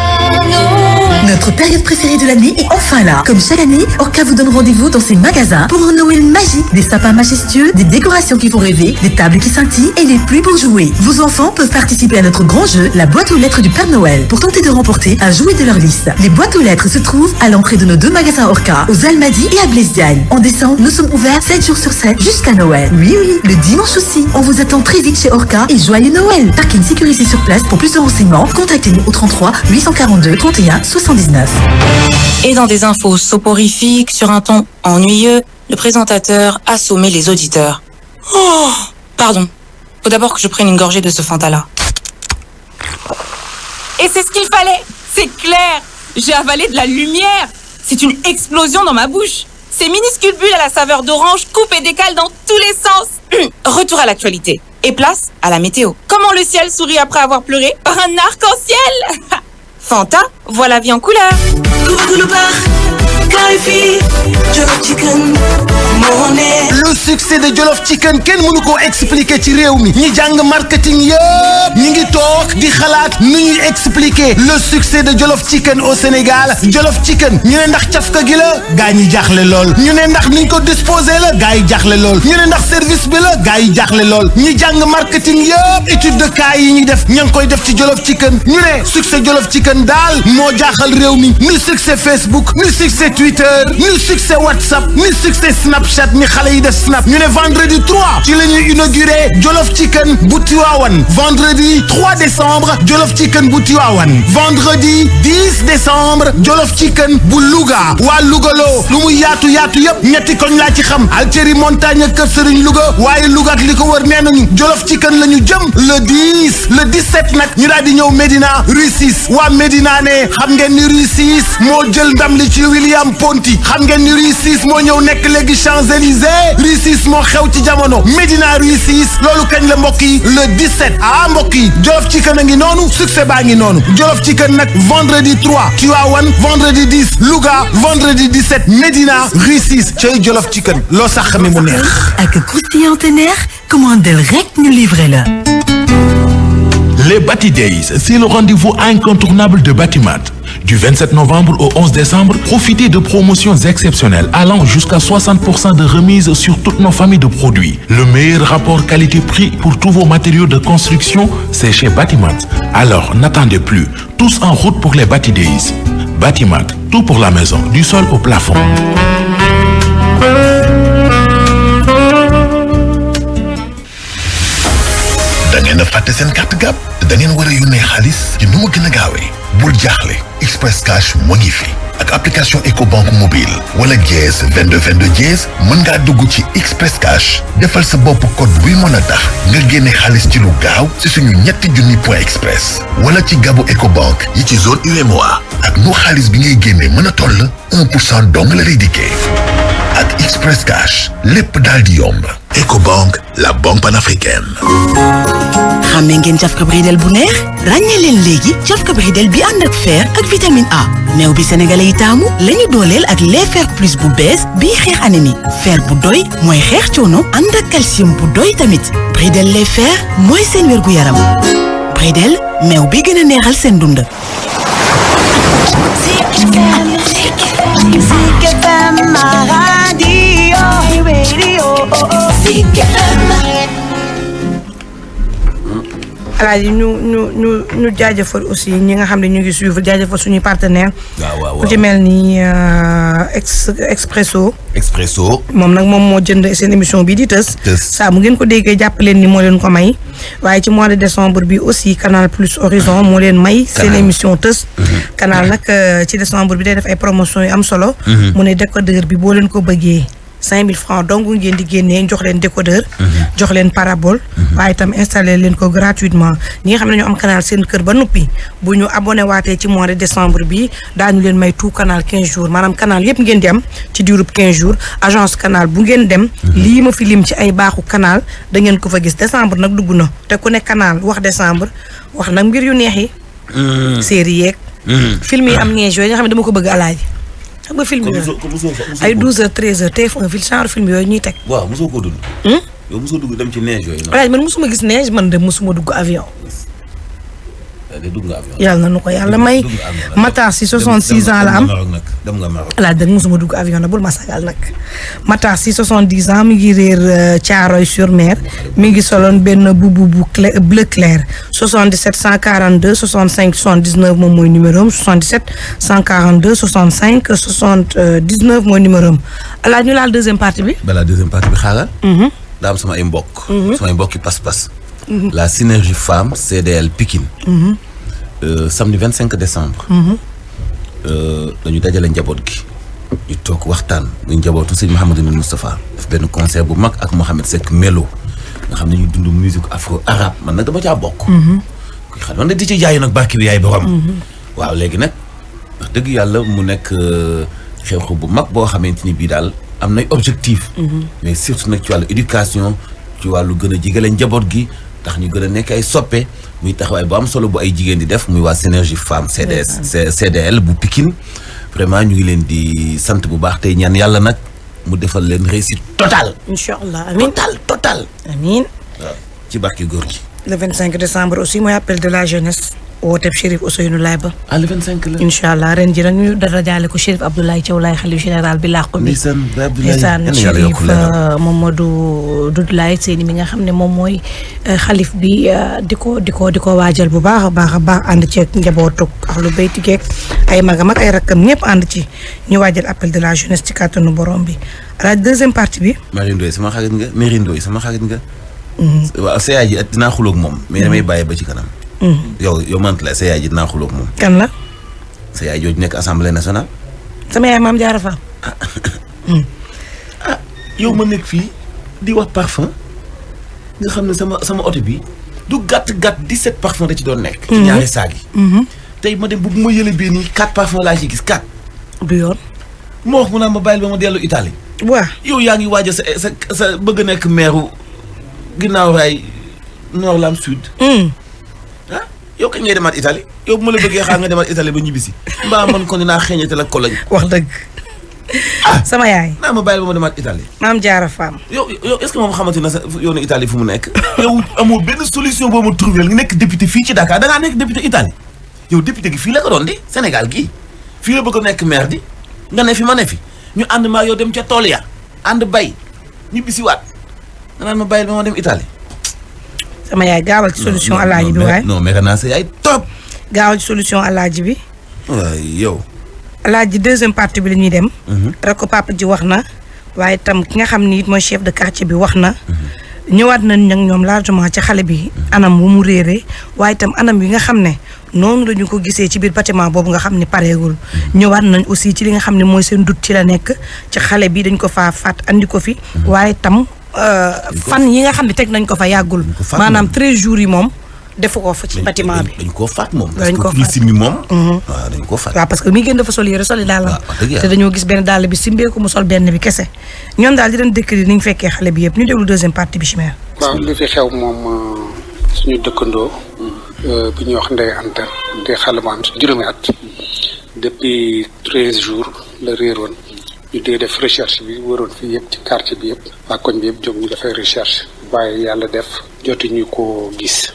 Notre période préférée de l'année est enfin là. Comme chaque année, Orca vous donne rendez-vous dans ses magasins pour un Noël magique. Des sapins majestueux, des décorations qui font rêver, des tables qui scintillent et les plus beaux jouets. Vos enfants peuvent participer à notre grand jeu, la boîte aux lettres du Père Noël, pour tenter de remporter un jouet de leur liste. Les boîtes aux lettres se trouvent à l'entrée de nos 2 magasins Orca, aux Almadies et à Blaise Diagne. En décembre, nous sommes ouverts 7 jours sur 7 jusqu'à Noël. Oui, le dimanche aussi. On vous attend très vite chez Orca et joyeux Noël. Parking sécurisé sur place. Pour plus de renseignements, contactez-nous au 33 842 31 79. Et dans des infos soporifiques, sur un ton ennuyeux, le présentateur assommait les auditeurs. Oh, pardon. Faut d'abord que je prenne une gorgée de ce Fanta-là. Et c'est ce qu'il fallait. C'est clair. J'ai avalé de la lumière. C'est une explosion dans ma bouche. Ces minuscules bulles à la saveur d'orange coupent et décalent dans tous les sens. Retour à l'actualité. Et place à la météo. Comment le ciel sourit après avoir pleuré par un arc-en-ciel. Fanta, voit la vie en couleur. Le succès de Jollof Chicken kenn mënu ko expliquer ci réew mi ñi jàng marketing yëpp ñi ngi toog di xalaat nu ñuy expliquer le succès de Jollof Chicken au Sénégal. Jollof Chicken ñu ne ndax cafka gi la gaa ñi jaaxle lool ñu ne ndax niñ ko disposé la gaa yi jaaxle lool ñu ne ndax service bi la gaa yi jaaxle lool ñi jàng marketing yëpp étude de cas yi ñuy def ña ngi koy def ci Jollof Chicken ñu ne succès Jollof Chicken daal moo jaaxal réew mi ni succès Facebook ni succès Twitter ni succès WhatsApp ni succès Snapchat ni xale yi def Snap ñu ne vendredi 3 ci la ñuy inauguré Jollof Chicken bu Tivaouane vendredi 3 décembre Jollof Chicken bu Tivaouane vendredi 10 décembre Jollof Chicken bu Louga waa Lougaloo lu mu yaatu yëpp ñetti koñ laa ci xam Alceri Montagne ak Kër Serigne Louga waaye Louga ak li ko wër nee nañu Jollof Chicken la ñu jëm le 10 le 17 nag ñu daal di ñëw Médina rue 6 waa Médina ne xam ngeen ni rue 6 moo jël ndam li ci William Ponty xam ngeen ni rue 6 moo ñëw nekk léegi Champs-Élysées rue 6 moo xew ci jamono Médina rue 6 loolu kañ la mbokk yi le 17 mbokk yi Jollof Chicken a ngi noonu succès baa ngi noonu Jollof Chicken nag vendredi 3 Tivaouane vendredi 10 Louga vendredi 17 Médina rue 6 cay Jollof Chicken loo sax mi mu neex. Ak croustillant teneer commandel rek ñu livré la. Les Bati Days, c'est le rendez-vous incontournable de Batimat. Du 27 novembre au 11 décembre, profitez de promotions exceptionnelles allant jusqu'à 60% de remise sur toutes nos familles de produits. Le meilleur rapport qualité-prix pour tous vos matériaux de construction, c'est chez Batimat. Alors, n'attendez plus. Tous en route pour les Bati Days. Batimat, tout pour la maison, du sol au plafond. da ngeen a fàtte seen carte gab da ngeen war a yónnee xaalis ci nu mu gën a gaawee bul jaaxle Express Cash moo ngi fi ak application Ecobank mobile wala dièse 22 dièse mën ngaa dugg ci Express Cash defal sa bopp code buy mën a tax nga génne xaalis ci lu gaaw si suñu ñetti junni point express wala ci gabu Ecobank yi ci zone UEMOA ak nu xaalis bi ngay génne mën a toll 1% dong la lay dikkee ak Express Cash lépp daal di yomb. Ecobank, la banque panafricaine. xamee ngeen cafka bridel bu neex ràññee leen léegi cafka bridel bi ànd ak fer ak vitamine A meew bi sénégalais yi taamu lañu dooleel ak lait fer plus bu bees bii xeex anémie fer bu doy mooy xeex coono ànd ak calcium bu doy tamit bridel lait fer mooy seen wérgu yaram bridel meew bi gën a neexal seen dund. Zik FM, ma radio. Zik FM. Alaaji ñu jaajëfal aussi ñi nga xam ne ñu ngi suivre jaajëfal suñuy partenaire ku ci mel ni Expresso moom nag moom moo jënd seen émission bi di tës saa mu ngeen ko déggee jàpp leen ni moo leen ko may waaye ci mois de décembre bi aussi Canal Plus Horizon moo leen may seen émission tës Canal nag ci décembre bi day def ay promotion yu am solo mu ne décodeur bi boo leen ko bëggee 5000 francs donc ngeen di génnee jox leen décodeur jox leen parabole waaye itam installé leen ko gratuitement ñi nga xam ne ñoo am canal seen kër ba noppi bu ñu abonné waatee ci mois de décembre bi daañu leen may tout canal 15 jours maanaam canal yëpp ngeen di am ci diirub 15 jours agence canal bu ngeen dem lii ma fi lim ci ay baaxu canal da ngeen ko fa gis décembre nag dugg na te ku ne canal wax décembre wax nag mbir yu neex yi série yeeg film yi am neige yooyu nga xam ne dama ko bëgg alaaji xam nga film yooyu ay 12h 13h TF1 film genre film yooyu ñuy teg. waaw mosoo koo dund. yow mosoo dugg dem ci neige yooyu. walaay man mosuma gis neige man de mosuma dugg avion. dugg nga avion. yàlla na nu ko yàlla may. Matar si 66 ans la am. dem nga Maroc. walaay de mosuma dugg avion nag bul ma sagal nag. Matar si 70 ans mi ngi réer Thiaroye-sur-Mer mi ngi soloon benn bubu bu bleu clair 77 142 65 79 moom mooy numéro am 77 142 65 79 mooy numéro am alaaj ñu laal deuxième partie bi. balaa deuxième partie bi xaaral. daa am sama ay mbokk. sama ay mbokki pas-pas. la synergie femme CDL Pikine. Samedi 25 décembre. dañu dajale njaboot gi. ñu toog waxtaan muy njabootu sëñ Mouhamadou Moustapha def benn concert bu mag ak Mohamed Seck Melo nga xam ne ñu dund musique afro arabe man nag dama caa bokk. kuy xam man di ci jaayu nag barki bi yaay borom. waaw léegi nag wax dëgg yàlla mu nekk xew-xew bu mag boo xamante ni bii daal am nay objectif. mais surtout nag ci wàllu éducation ci wàllu gën a jigale njaboot gi tax ñu gën a nekk ay soppe muy taxawaay bu am solo bu ay jigéen di def muy waa synergie femme CDL bu Pikine. vraiment ñu ngi leen di sant bu baax tey ñaan yàlla nag mu defal leen réussite totale. incha allah amiin total. amiin. waaw ci barke góor gi. le 25 décembre aussi mooy appel de la jeunesse. wooteeb Chérif Ousseynou Laye ba. le 25 la. incha allah ren ji nag ñu dara jaale ko Chérif Abdoulaye Thiaw Laye xalif général bi laax ko bi. ndeysaan Chérif Mamadou Doudou Laye Seyni mi nga xam ne moom mooy xalif bi di ko waajal bu baax a baax ànd ceeg njabootu ak lu béyti geeg ay magam ak ay rakkam ñëpp ànd ci ñu waajal appel de la jeunesse ci kàttanu borom bi. la deuxième partie bi. Marie Ndoye sama xarit nga. waaw sa yaay ji dinaa xuloog moom. mais damay bàyyi ba ci kanam. yow mant la sa yaay ji dinaa xuloog moom. kan la. sa yaay jooju nekk assemblée nationale. sama yaay maam Jaara Faam. yow ma nekk fii di wax parfum nga xam ne sama oto bi du gàtt 17 parfum da ci doon nekk. ci ñaari saag yi. tey ma dem bu ma yële bii nii 4 parfum laa ci gis 4. du yoon. moo wax mu naan ma bàyyil ba ma dellu Italie. waaw yow yaa ngi waaj sa bëgg a nekk maire ginnaaw raay nord lam sud. yow kañ ngay demaat Italie yow bu ma la bëggee xaar nga demaat Italie ba ñibbisi mbaa man kon dinaa xeeñate la koloñ. wax dëgg. sama yaay. naa ma bàyyi ba ma demaat Italie. maam Jaara Faam. yow est-ce que moom xamante na sa yoonu Italie fu mu nekk. yow amoo benn solution boo ma trouvé nga nekk député fii ci Dakar da ngaa nekk député Italie yow député gi fii la ko doon di Sénégal gii fii la bëgg a nekk maire di nga ne fi ma ne fi ñu ànd maa yow dem ca tool ya ànd bay ñibbisiwaat nga naan ma bàyyi ba ma dem Italie. sama yaay gaawal ci solution alaaji bi waaye. non mais naa sa yaay top. gaawal ci solution alaaji bi. waay yow. alaaji deuxième partie bi la ñuy dem. rek ko papa ji wax na waaye tam ki nga xam ni it mooy chef de quartier bi wax na. ñëwaat nañ nag ñoom largement ci xale bi anam wu mu réeree waaye itam anam yi nga xam ne noonu la ñu ko gisee ci biir bâtiment boobu nga xam ne pareegul. ñëwaat nañ aussi ci li nga xam ne mooy seen dut ci la nekk ci xale bi dañ ko faa faat andi ko fi. waaye tam fan yi nga xam ne teg nañ ko fa yàggul. maanaam 13 jours yi moom defu ko fa ci bâtiment bi. dañ koo faat moom. dañ koo faat parce que mi moom. waaw dañ koo faat. waaw parce que mi gën dafa sol yére soli dàllam. te dañoo gis benn dàll bi simbeeku mu sol benn bi kese. ñoom daal di leen décrire ni ñu fekkee xale bi yëpp ñu déglu deuxième partie bi chimère. waaw li fi xew moom suñu dëkkandoo. bu ñuy wax Ndeye Anta di xale bu am juróomi at. depuis 13 jours la réeroon. ñu dee def recherche bi waroon fii yëpp ci quartier bi yëpp. waa koñ bi yëpp jóg ñu dafay recherche. waaye yàlla def jotuñu ko gis.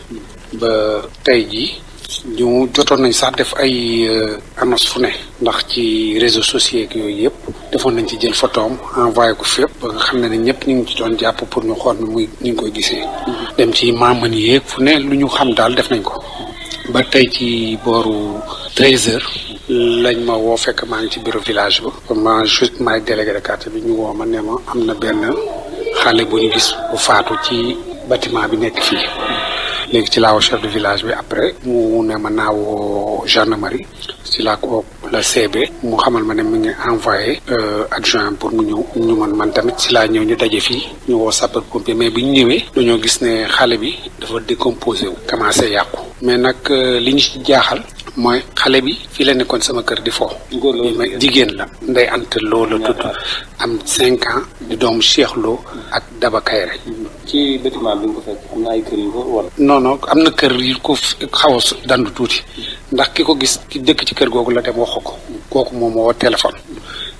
ba tey jii ñu jotoon nañ sax def ay annonce fu ne ndax ci réseaux sociaux ak yooyu yëpp defoon nañ ci jël photoom envoyé ko fépp ba nga xam ne ñëpp ñu ngi ci doon jàpp pour ñu xool ni ñu koy gisee. dem ci maaman yeeg fu ne lu ñu xam daal def nañ ko ba tey ci booru 13h lañ ma woo fekk maa ngi ci bureau village ba ma juste maay délégué de quartier bi ñu woo ma ne ma am na benn xale bu ñu gis bu faatu ci bâtiment bi nekk fii. léegi ci laa woo chef de village bi après mu ne ma naa woo gendarmerie ci laa ko la CB mu xamal ma ne mu ngi envoyé adjoint pour mu ñëw ñu man tamit ci laa ñëw ñu daje fii ñu woo sapeur pompier mais bi ñu ñëwee dañoo gis ne xale bi dafa décomposé wu commencé yàqu mais nag li ñu ci jaaxal mooy xale bi fii la nekkoon sama kër di fo jigéen la Ndeye Anta Lo la tudd am 5 ans di doomu Cheikh Lo ak Daba Kayre. ci bâtiment bi nga ko fekk am na ay kër yu ko wala. non am na kër yu ko xaw a dandu tuuti ndax ki ko gis ki dëkk ci kër googu la dem waxu ko kooku moom moo woo téléphone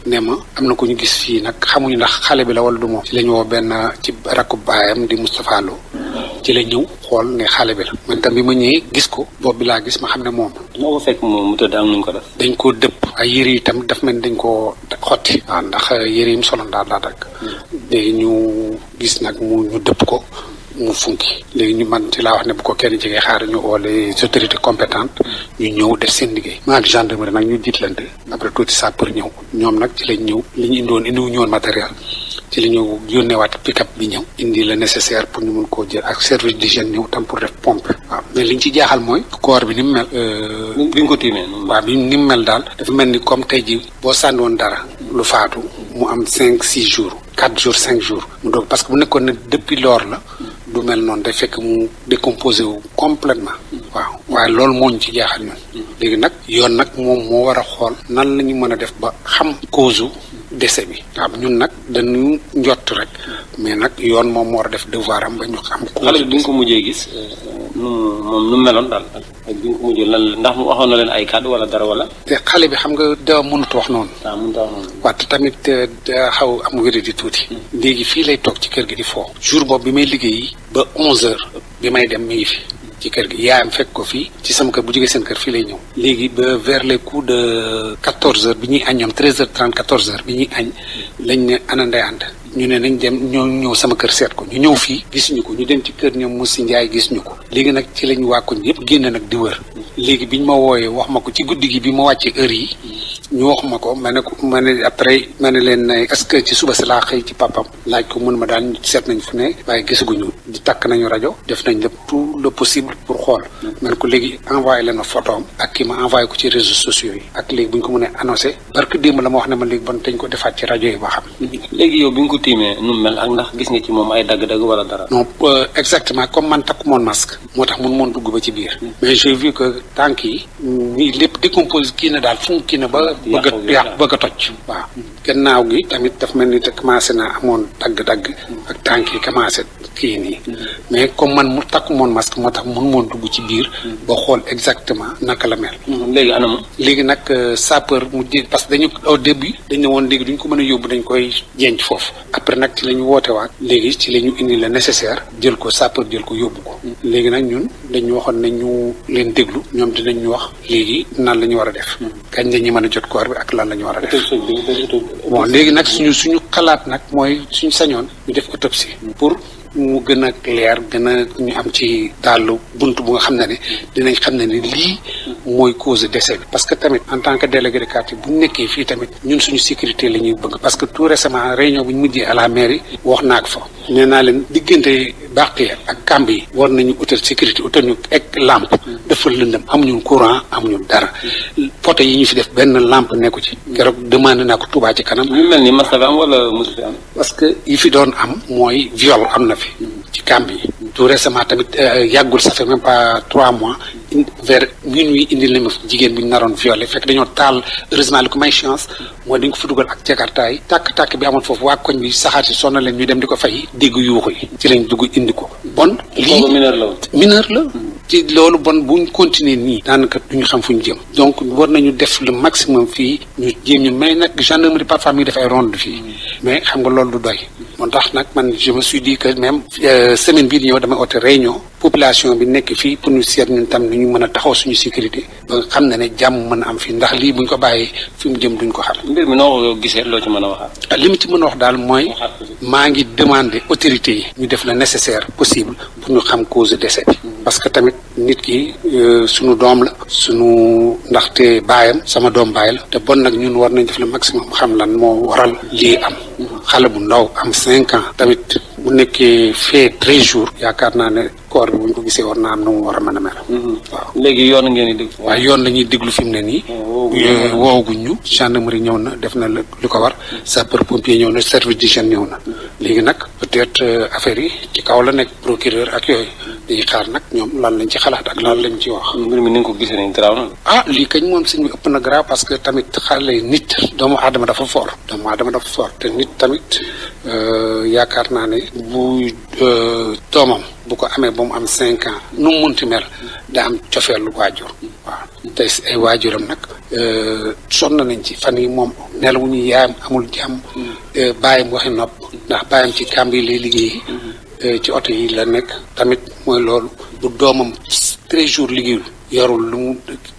ne ma am na ko ñu gis fii nag xamuñu ndax xale bi la wala du moom. ci la ñu woo benn ci rakku baayam di Moustapha Lo ci la ñëw xool ne xale bi la man tam bi ma ñëwee gis ko boobu bi laa gis ma xam ne moom. moo ko fekk moom mu tëdd am nuñ ko def. dañ koo dëpp ay yére yi tam daf mel ni dañ koo xotti. waaw ndax yére yi mu soloon daal daa dagg. léegi ñu gis nag ñu dëpp ko mu funki léegi ñu man ci laa wax ne bu ko kenn jege xaar ñu woo les autorités compétentes ñu ñëw def seen liggéey. maa ngi gendarmerie nag ñu jiitlante après tuuti saa pour ñëw ñoom nag ci lañ ñëw li ñu indiwu ñëwoon matériel. ci la ñu yónneewaat pick-up bi ñëw indi le nécessaire pour ñu mun koo jël ak service d'hygiène ñëw tam pour def pompe. waaw mais liñ ci jaaxal mooy corps bi ni mu mel. bi nga ko tiimee. waaw bi ni mu mel daal dafa mel ni comme tey ji boo sànni woon dara lu faatu mu am 5-6 jours 4 jours 5 jours mu doog parce que bu nekkoon ne depuis lors la du mel noonu day fekk mu décomposé wu complètement waaw waaye loolu moo ñu ci jaaxal ñun. léegi nag yoon nag moom moo war a xool nan la ñu mën a def ba xam cause décès bi. waaw ñun nag dañu njott rek mais nag yoon moom moo war a def devoir am ba ñu xam. xale bi nga ko mujjee gis moom nu meloon daal ak bi nga ko mujjee lan ndax mu waxoon na leen ay kàddu wala dara wala. te xale bi xam nga da mënut wax noonu. mënut a wax noonu. waaw te tamit da xaw am wér di tuuti. léegi fii lay toog ci kër gi di foo. jour boobu bi may liggéeyi ba 11h bi may dem mi ngi fi. ci kër gi yaayam fekk ko fii ci sama kër bu jógee seen kër fii lay ñëw. léegi ba vers les coups de 14h bi ñuy añ ñoom 13h30 14h bi ñuy añ lañ ne ana Ndeye Anta ñu ne nañ dem ñoo ñëw sama kër seet ko ñu ñëw fii gis ñu ko ñu dem ci kër ñoom Moussi Ndiaye gis ñu ko. léegi nag ci lañ waa koñ yëpp génn nag di wër. léegi biñ ma wooyee wax ma ko ci guddi gi bi ma wàccee heure yi ñu wax ma ko ma ne après ma ne leen est-ce que ci suba si laa xëy ci papam laaj ko mun ma daal seet nañ fu ne waaye gisaguñu di takk nañu rajo def nañ lépp tout le possible pour xool. ma ne ko léegi envoyé leen ma photo am ak kii ma envoyé ko ci réseaux sociaux yi ak léegi bu ñu ko mënee annoncé barke démb la ma wax ne ma léegi bon dañ ko defaat ci rajo yi ba xam. léegi yow bi nga ko tiimee nu mu mel ak ndax gis nga ci moom ay dagg-dagg wala dara. non exactement comme man takku moon masque moo tax mun moon dugg ba ci biir. mais j'ai vu que tànk yi nii lépp décompose kii na daal fu mu kii na ba. bëgg a toj. waaw gannaaw gi tamit daf mel ni te commencé naa amoon dagg-dagg ak tànk yi commencé kii nii mais comme man mu takku moon masque moo tax mun moon dugg ci biir ba xool exactement naka la mel. léegi anam. léegi nag sapeur mu di parce que dañu au début dañ ne woon léegi duñ ko mën a yóbbu dañ koy jenc foofu après nag ci la ñu woote waat léegi ci la ñu indi le nécessaire jël ko sapeur jël ko yóbbu ko. léegi nag ñun dañu waxoon ne ñu leen déglu ñoom dinañ ñu wax léegi nan la ñu war a def. kañ la ñu mën a jot corps bi ak lan la ñu war a def. bon léegi nag suñu xalaat nag mooy suñu sañoon ñu def autopsie pour mu gën a leer gën a ñu am ci daalu bunt bu nga xam ne dinañ xam ne lii mooy cause décès bi parce que tamit en tant que délégué de quartier bu ñu nekkee fii tamit ñun suñu sécurité la ñuy bëgg parce que tout récemment réunion bu ñu mujjee à la mairie wax naa ko fa nee naa leen diggante Bakhtiya ak kamb yi war nañu utal sécurité utal ñu ek lampe dafa lëndëm amuñu courant amuñu dara poto yi ñu fi def benn lampe nekku ci keroog demandé naa ko Touba ci kanam. mu mel ni mas na fi am wala mosu fi am. parce que yi fi doon am mooy viol am na fi ci kamb yi tout récemment tamit yàggul ça fait même pas 3 mois vers minuit indil na ma jigéen bu ñu naroon violé fekk dañoo taal heureusement li ko may chance mooy dañ ko fa dugal ak jakarta yi tàkk-tàkk bi amoon foofu waa koñ bi saxaar si sonn leen ñu dem di ko fay dégg yuuxu yi ci lañ dugg indi ko bon lii mineur la ci loolu bon buñ continuer nii daanaka duñu xam fu ñu jëm donc war nañu def le maximum fii ñu jéem ñu mais nag gendarmerie parfois mi ngi def ay ronde fii mais xam nga loolu du doy moo tax nag man je me suis dit que même semaine bii di ñëw damay oote réunion population bi nekk fii pour ñu seet ñun tam ni ñu mën a taxaw suñu sécurité ba nga xam ne jàmm mën a am fii ndax lii buñ ko bàyyee fi mu jëm duñ ko xam. mbir mi noo ko gisee loo ci mën a waxaat. li mu ci mën a wax daal mooy maa ngi demander autorités yi ñu def le nécessaire possible pour ñu xam cause de décès bi parce que tamit nit ki suñu doom la suñu ndaxte baayam sama doom baay la te bon nag ñun war nañ def le maximum xam lan moo waral lii am xale bu ndaw am 5 ans tamit bu nekkee fait 13 jours yaakaar naa ne koor bi bu ñu ko gisee war naa am na mu war a mën a mel. waaw léegi yoon ngeen di déglu. waaw yoon la ñuy déglu fi mu ne nii. woowaguñ ñu gendarmerie ñëw na def na lu ko war sapeur pompier ñëw na service d'hygiène ñëw na léegi nag peut-être affaire yi ci kaw la nekk procureur ak yooyu dañuy xaar nag ñoom lan lañ ci xalaat ak lan lañ ci wax. mbir mi ni nga ko gisee nii garaaw na. lii kañ moom sëñ bi ëpp na garaaw parce que tamit xale nit doomu aadama dafa fort te nit tamit yaakaar naa ne bu doomam bu ko amee ba mu am 5 ans nu mu munti mel da am cofeelu waajur waaw tey ay waajuram nag sonn nañ ci fan yi moom nelawuñu yaayam amul jàmm bàyyam waxi nopp ndax bàyyam ci kàmb yi lay liggéey ci oto yi la nekk tamit mooy loolu bu doomam 13 jours liggéeyul yorul lu mu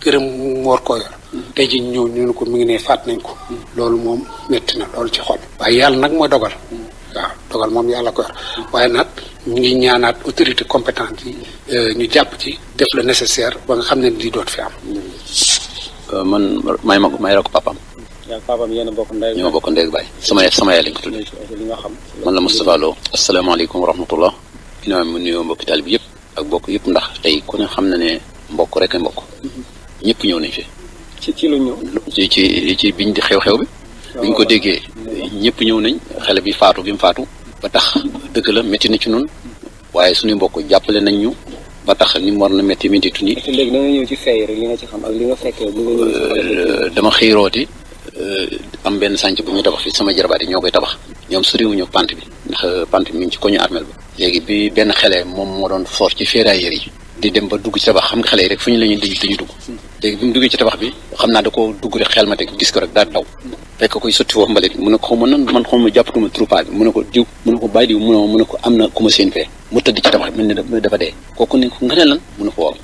gërëm mu war koo yor tey ji ñëw ñu ne ko mi ngi ne faat nañ ko loolu moom metti na loolu ci xol waaye yàlla nag mooy dogal waaw dogal moom yàlla ko yor waaye nag ñu ngi ñaanaat autorité compétente yi ñu jàpp ci def le nécessaire ba nga xam ne lii doot fi am. man may rek papaam. yaa papaam yéen a bokk ndey. ñoo bokk ndey ak baay sama yaay lañ ko tuddee. li nga xam. man la Moustapha Lo. asalaamaaleykum wa rahmatullah. ginnaaw mi mu nuyoo mbokki taal bi yëpp ak bokk yëpp ndax tey ku ne xam na ne mbokk rek a mbokk. ñëpp ñëw nañ fi. ci lu ñëw. ci biñ di xew-xew bi. biñ ko déggee ñëpp ñëw nañ xale bi faatu gi mu faatu. ba tax dëgg la métti na ci noonu waaye suñu mbokk jàppale nañ ñu ba tax ni mu war na métti méttitu nii. léegi da nga ñëw ci fay rek li nga ci xam ak li nga fekkee. dama xiirooti am benn sànc bu ñu tabax fi sama jarbaat yi ñoo koy tabax ñoom soriwuñu pant bi ndax pant bi mi ngi ci koñu armel ba. léegi bi benn xale moom moo doon for ci ferrailleur yi di dem ba dugg ci tabax xam nga xale yi rek fu ñu la ñuy dañuy dugg. léegi bi mu duggee ci tabax bi xam naa da ko dugg rek xel ma teg gis ko rek daal daw. fekk koy sotti foofu mbalit mu ne ko man xaw ma jàppatuma troupa bi mu ne ko diw mu ne ko bàyyi diw mu ne ko am na ku ma seen fee mu tëdd ci tabax bi mel ne dafa dee kooku ne ko nga ne lan mu ne ko waaw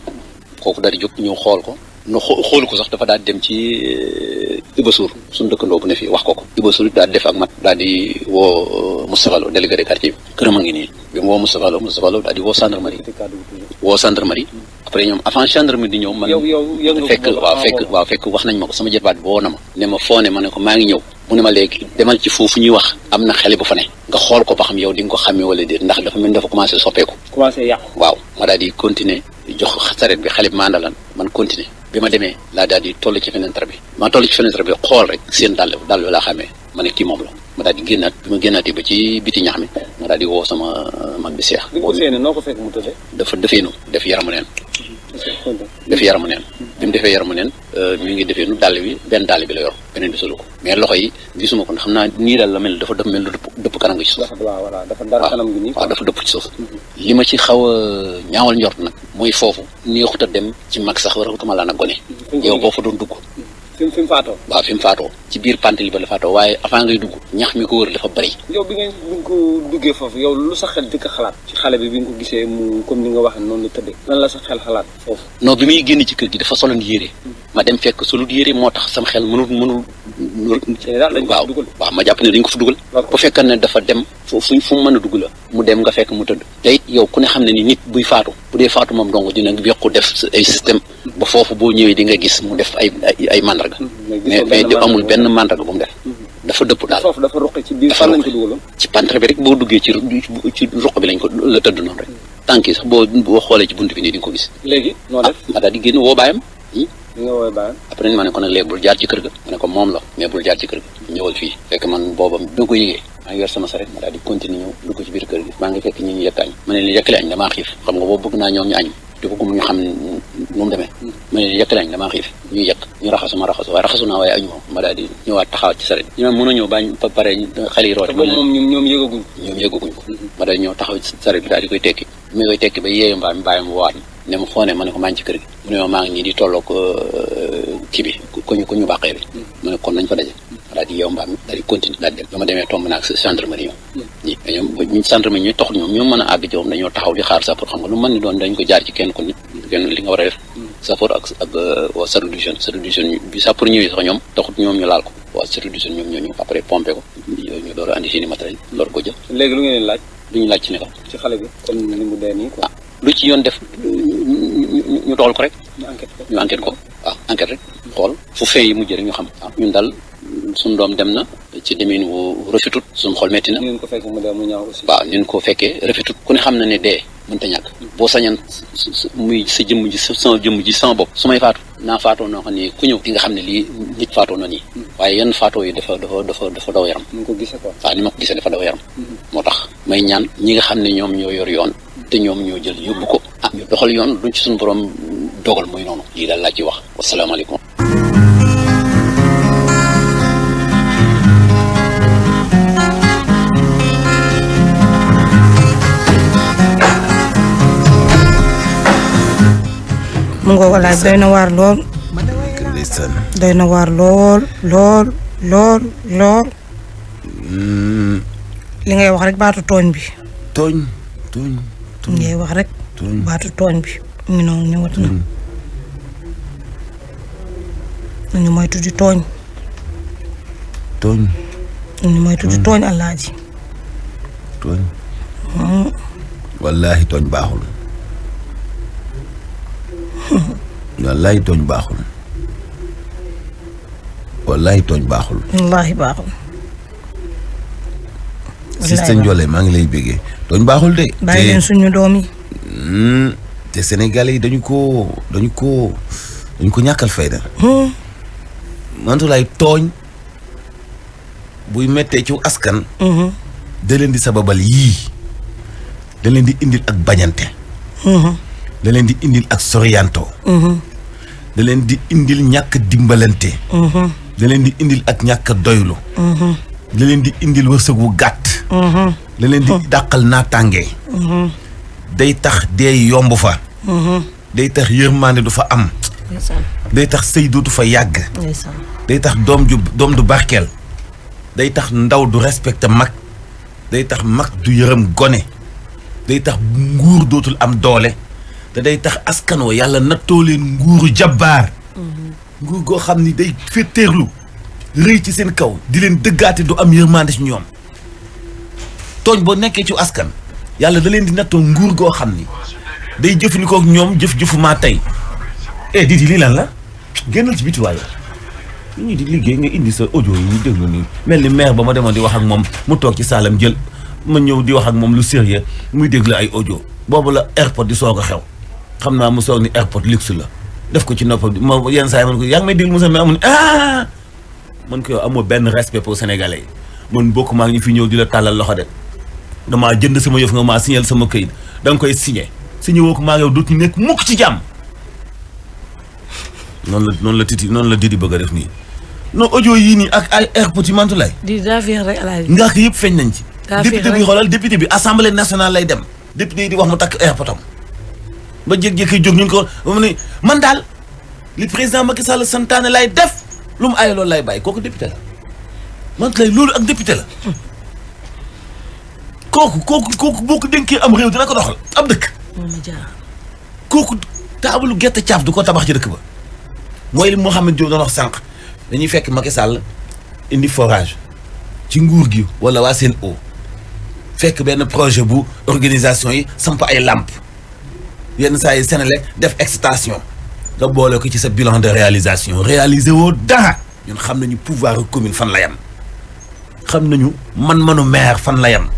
kooku daal di jóg ñëw xool ko no xoolu ko sax dafa daal di dem ci Iba Sour suñu dëkkandoo bu ne fii wax ko Iba Sour daal di def ak mat daal di woo Moustapha Lo délégué de quartier bi këram a ngi nii bi mu woo Moustapha Lo daal di woo gendarmerie après ñoom avant gendarmerie di ñëw man fekk wax nañ ma ko sama jërbaat bi woo na ma ne ma foo ne ma ne ko maa ngi ñëw mu ne ma léegi demal ci foofu ñuy wax am na xale bu fa ne nga xool ko ba xam yow di nga ko xàmmee wala déet ndax dafa mel dafa commencé soppeeku waaw ma daal di continuer jox saret bi xale bi ma àndalan man continuer bi ma demee laa daal di toll ci fenêtre bi xool rek seen dàll laa xamee ma ne kii moom la ma daal di génnaat bi ma génnaatee ba ci biti ñax mi ma daal di woo sama mag bi Seex noo ko fekk mu tëddee dafa defeenu def yaramu neen bi mu defee yaramu neen mi ngi defeenu dàll bi benn dàll bi la yor beneen bi solu ko mais loxo yi gisuma ko ndax xam naa nii daal la mel dafa mel lu dëpp kanam gi ci suuf waaw dafa dëpp ci suuf li ma ci xaw a ñaawal njort nag mooy foofu neexut a dem ci mag sax waratuma laa nag gone yow boo fa doon dugg fi mu faatoo waaw fi mu faatoo ci biir pantali ba la faatoo waaye avant ngay dugg ñax mi ko wër dafa bari yow bi nga ko duggee foofu yow lu sa xel di ko xalaat ci xale bi nga ko gisee mu comme ni nga waxee noonu la tëddee lan la sa xel xalaat foofu non bi muy génn ci kër gi dafa soloon yére ma dem fekk solut yére moo tax sama xel mënul waaw ma jàpp ne dañ ko fa dugal bu fekkee ne dafa dem fu mu mën a dugg la mu dem nga fekk mu tëdd te it yow ku ne xam ne ni nit buy faatu bu dee faatu moom dong dina yokku def ay système ba foofu boo ñëwee di nga gis mu def ay mandarga mais amul benn mandarga bu mu def dafa dëpp daal foofu dafa ruqe ci biir fan lañ ko dugaloon ci pantre bi rek boo duggee ci ruq bi lañ ko la tëdd noonu rek tànk yi sax boo xoolee ci bunt bi nii di nga ko gis léegi noo def ma daal di génn woo baayam li nga woowee baayam après ma ne ko nag léegi bul jaar ci kër ga ma ne ko moom la mais bul jaar ci kër ga ñëwal fii fekk man booba bi ko yëgee maa ngi yor sama saret ma daal di continuer ñëw dugg ci biir kër gi maa ngi fekk ñi ñu yekk añ ma ne leen yekkale añ damaa xiif xam nga boobu bëgg naa ñoom ñu añ te bëggum ñu xam nu mu demee ma ne leen yekkale añ damaa xiif ñuy yekk ñu raxasu waaye raxasu naa waaye añu ma daal di ñëwaat taxawaat ci saret ñu mën a ñëw bañ ba pare xale yi roote ñoom yëgaguñ ko ma daal di ñëw taxaw ci saret bi daal di koy tekki mi koy tekki ba yeeyu mbaam bàyyam waat ne ma foo ne ma ne ko maa ngi ci kër gi mu ne ma maa ngi nii di tolloog kii bi ku ñu bàqee bi ma ne kon nañ fa daje daal di yeew mbaam mi daal di continuer daal di dem ba ma demee tomb naag gendarmerie ñoom ñi gendarmerie ñuy toxal ñoom mën a àgg ci moom dañoo taxaw di xaar sapeur xam nga lu mën ni doon dañ ko jaar ci kenn ku nit kenn li nga war a def sapeur ak waa service d'hygiène bi sapeur ñëwee sax ñoom taxut ñoom ñu laal ko waa service d'hygiène ñoom ñoo ñëw après pompé ko ñu door a andi seeni matériel door ko jël. léegi lu ngeen laaj. lu ñu laaj ci ne ko. ci xale bi kon ni mu dee nii quoi. lu ci yoon def ñu doxal ko rek. ñu enquête ko waaw enquête rek xool fu fee yi mujj rek ñu xam. ñun daal suñu doom dem na ci demin wu rafetut suñu xol metti na. ni ngeen ko fekkee mu dee mu ñaaw aussi. waaw ni ñu ko fekkee rafetut ku ne xam na ne dee mënta ñàkk. boo sañan muy sa jëmm ji sama jëmm ji sama bopp su may faatu naa faatoo noo xam ne ku ñëw di nga xam ne lii nit faatoo na nii. waaye yenn faatoo yi dafa daw yaram. ni nga ko gisee quoi. waaw ni ma ko gisee dafa daw yaram. moo tax may ñaan ñi nga xam ne ñoom ñoo yor yoon te ñoom ñoo jël yóbbu ko ñu doxal yoon luñ ci suñu borom dogal muy noonu lii daal laa ci wax wasalaamaaleykum. mu ngoo ko laaj doy na waar lool doy na waar lool li ngay wax rek baatu tooñ bi tooñ ngay wax rek baatu tooñ bi mu ngi noonu ñëwat na ñu moytu di tooñ ñu moytu di tooñ Alaaji wallaahi tooñ baaxul wallaahi tooñ baaxul wallaahi baaxul Siste Ndiolé maa ngi lay béggee tooñ baaxul de bàyyi leen suñu doom yi te Sénégalais yi dañu ko ñàkkal fayda mantulaay tooñ buy mettee ci askan da leen di sababal yii da leen di indil ak bañante da leen di indil ak soriyanto da leen di indil ñàkk dimbalante da leen di indil ak ñàkk doylu da leen di indil wërsëg wu gàtt da leen di dàqal naataange day tax dee yomb fa day tax yërmande du fa am day tax sëy dootu fa yàgg day tax doom du barkeel day tax ndaw du respecté mag day tax mag du yërëm gone day tax nguur dootul am doole te day tax askanoo yàlla nattoo leen nguuru jabbaar nguur goo xam ni day féeteerlu rëy ci seen kaw di leen dëggaate du am yërmande ci ñoom tooñ boo nekkee ci askan yàlla da leen di nattoo nguur goo xam ni day jëfandikoo ak ñoom jëf-jëfu maa tey di lii lan la génnal ci biti waaye li ñuy di liggéey nga indi sa audio yi ñu déglu nii mel ni maire ba ma demoon di wax ak moom mu toog ci saalam jël ma ñëw di wax ak moom lu sérieux muy déglu ay audio boobu la airport di soog a xew xam naa mu soog ni airport luxe la def ko ci noppam ma yenn saa yi man ko yaa ngi may déglu Moussa mais amul man ko yow amoo benn respect pour sénégalais yi man bokk maa ngi fi ñëw di la tàllal loxo de damaa jënd sama yëf nga maa signé sama këyit da nga koy signé woo ko maa ngi yow dootuñu nekk mukk ci jàmm noonu la Didi bëgg a def nii non audio yii nii ak ay airport yi Mantoulaye di daa fi rek Alaaji nga ko yëpp feeñ nañ ci député bi xoolal député bi assemblée nationale lay dem député yi di wax mu takk airportam ba jékki-jékki jóg ñu ko mu ne man daal li président Macky Sall santaane lay def lu mu aye loolu lay bàyyi kooku député la Mantoulaye loolu ak député la kooku boo ko dénkee am réew dina ko doxal ab dëkk kooku taabalu gerte caaf du ko tabax ci dëkk ba mooy li Mouhamed Diop doon wax sànq dañuy fekk Macky Sall indi forage ci nguur gi wala waa Sen'Eau fekk benn projet bu organisation yi samp ay lamp yenn saa yi Senelec def extension nga boole ko ci sa bilan de réalisation réalisé woo dara ñun xam nañu pouvoir commune fan la yam xam nañu man-manu maire fan la yam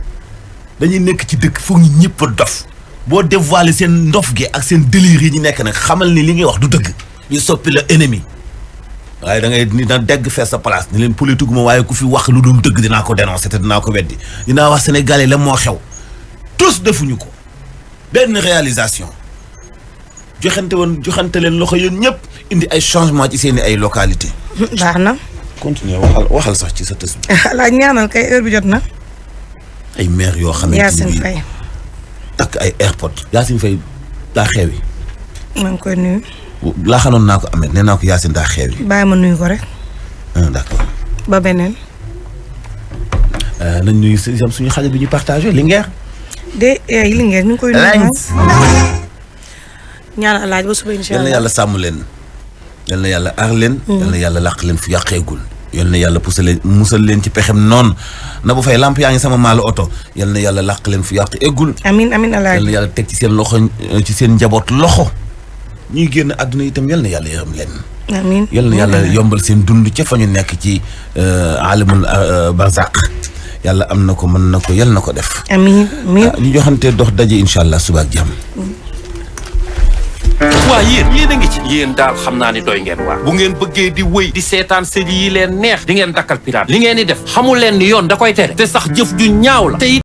dañuy nekk ci dëkk foog ñu ñëpp a dof boo dévoiler seen ndof gi ak seen délire yi ñu nekk nag xamal ni li ngay wax du dëgg ñu soppi la ennemi waaye da ngay dina dégg fees sa place ni leen politique ma waaye ku fi wax lu dul dëgg dinaa ko dénoncer te dinaa ko weddi dinaa wax sénégalais la moo xew tous defuñu ko benn réalisation joxante leen loxo yéen ñëpp indi ay changement ci seeni ay localité baax na continuer waxal sax ci sa tës bi laaj ñaanal kay heure bi jot na ay maire yoo xam ne Yacine Faye takk ay airport Yacine Faye daa xeewi maa ngi koy nuyu laa xanoon naa ko Ahmed nee naa ko Yacine daa xeewi bàyyi ma nuyu ko rek d'accord ba beneen. nañ nuyu suñu xale bi ñu partagé Linguère. Linguère ñu ngi koy nuyu. ñaan alaaj ba suba incha allah. yal na yàlla sàmm leen. yal na yàlla aar leen. yal na yàlla làq leen fu yàqeegul. yal na yàlla musal leen ci pexem noonu na bu fay lamp yaa ngi sama maalu oto yal na yàlla làq leen fu yàq eggul. amiin amiin alaaj. yal na yàlla teg ci seen loxo ci seen njaboot loxo. ñuy génn àdduna itam yal na yàlla yërëm leen. amiin yal na yàlla yombal seen dund ca fa ñu nekk ci alamul barzaq yàlla am na ko mën na ko yal na ko def. amiin amiin. ñu joxante dox daje incha allah suba ak jàmm. waa yéen a ngi ci yéen daal xam naa ni doy ngeen waar bu ngeen bëggee di wëy di seetaan série yi leen neex di ngeen dakkal pirate li ngeen di def xamul leen ni yoon da koy tere te sax jëf ju ñaaw la te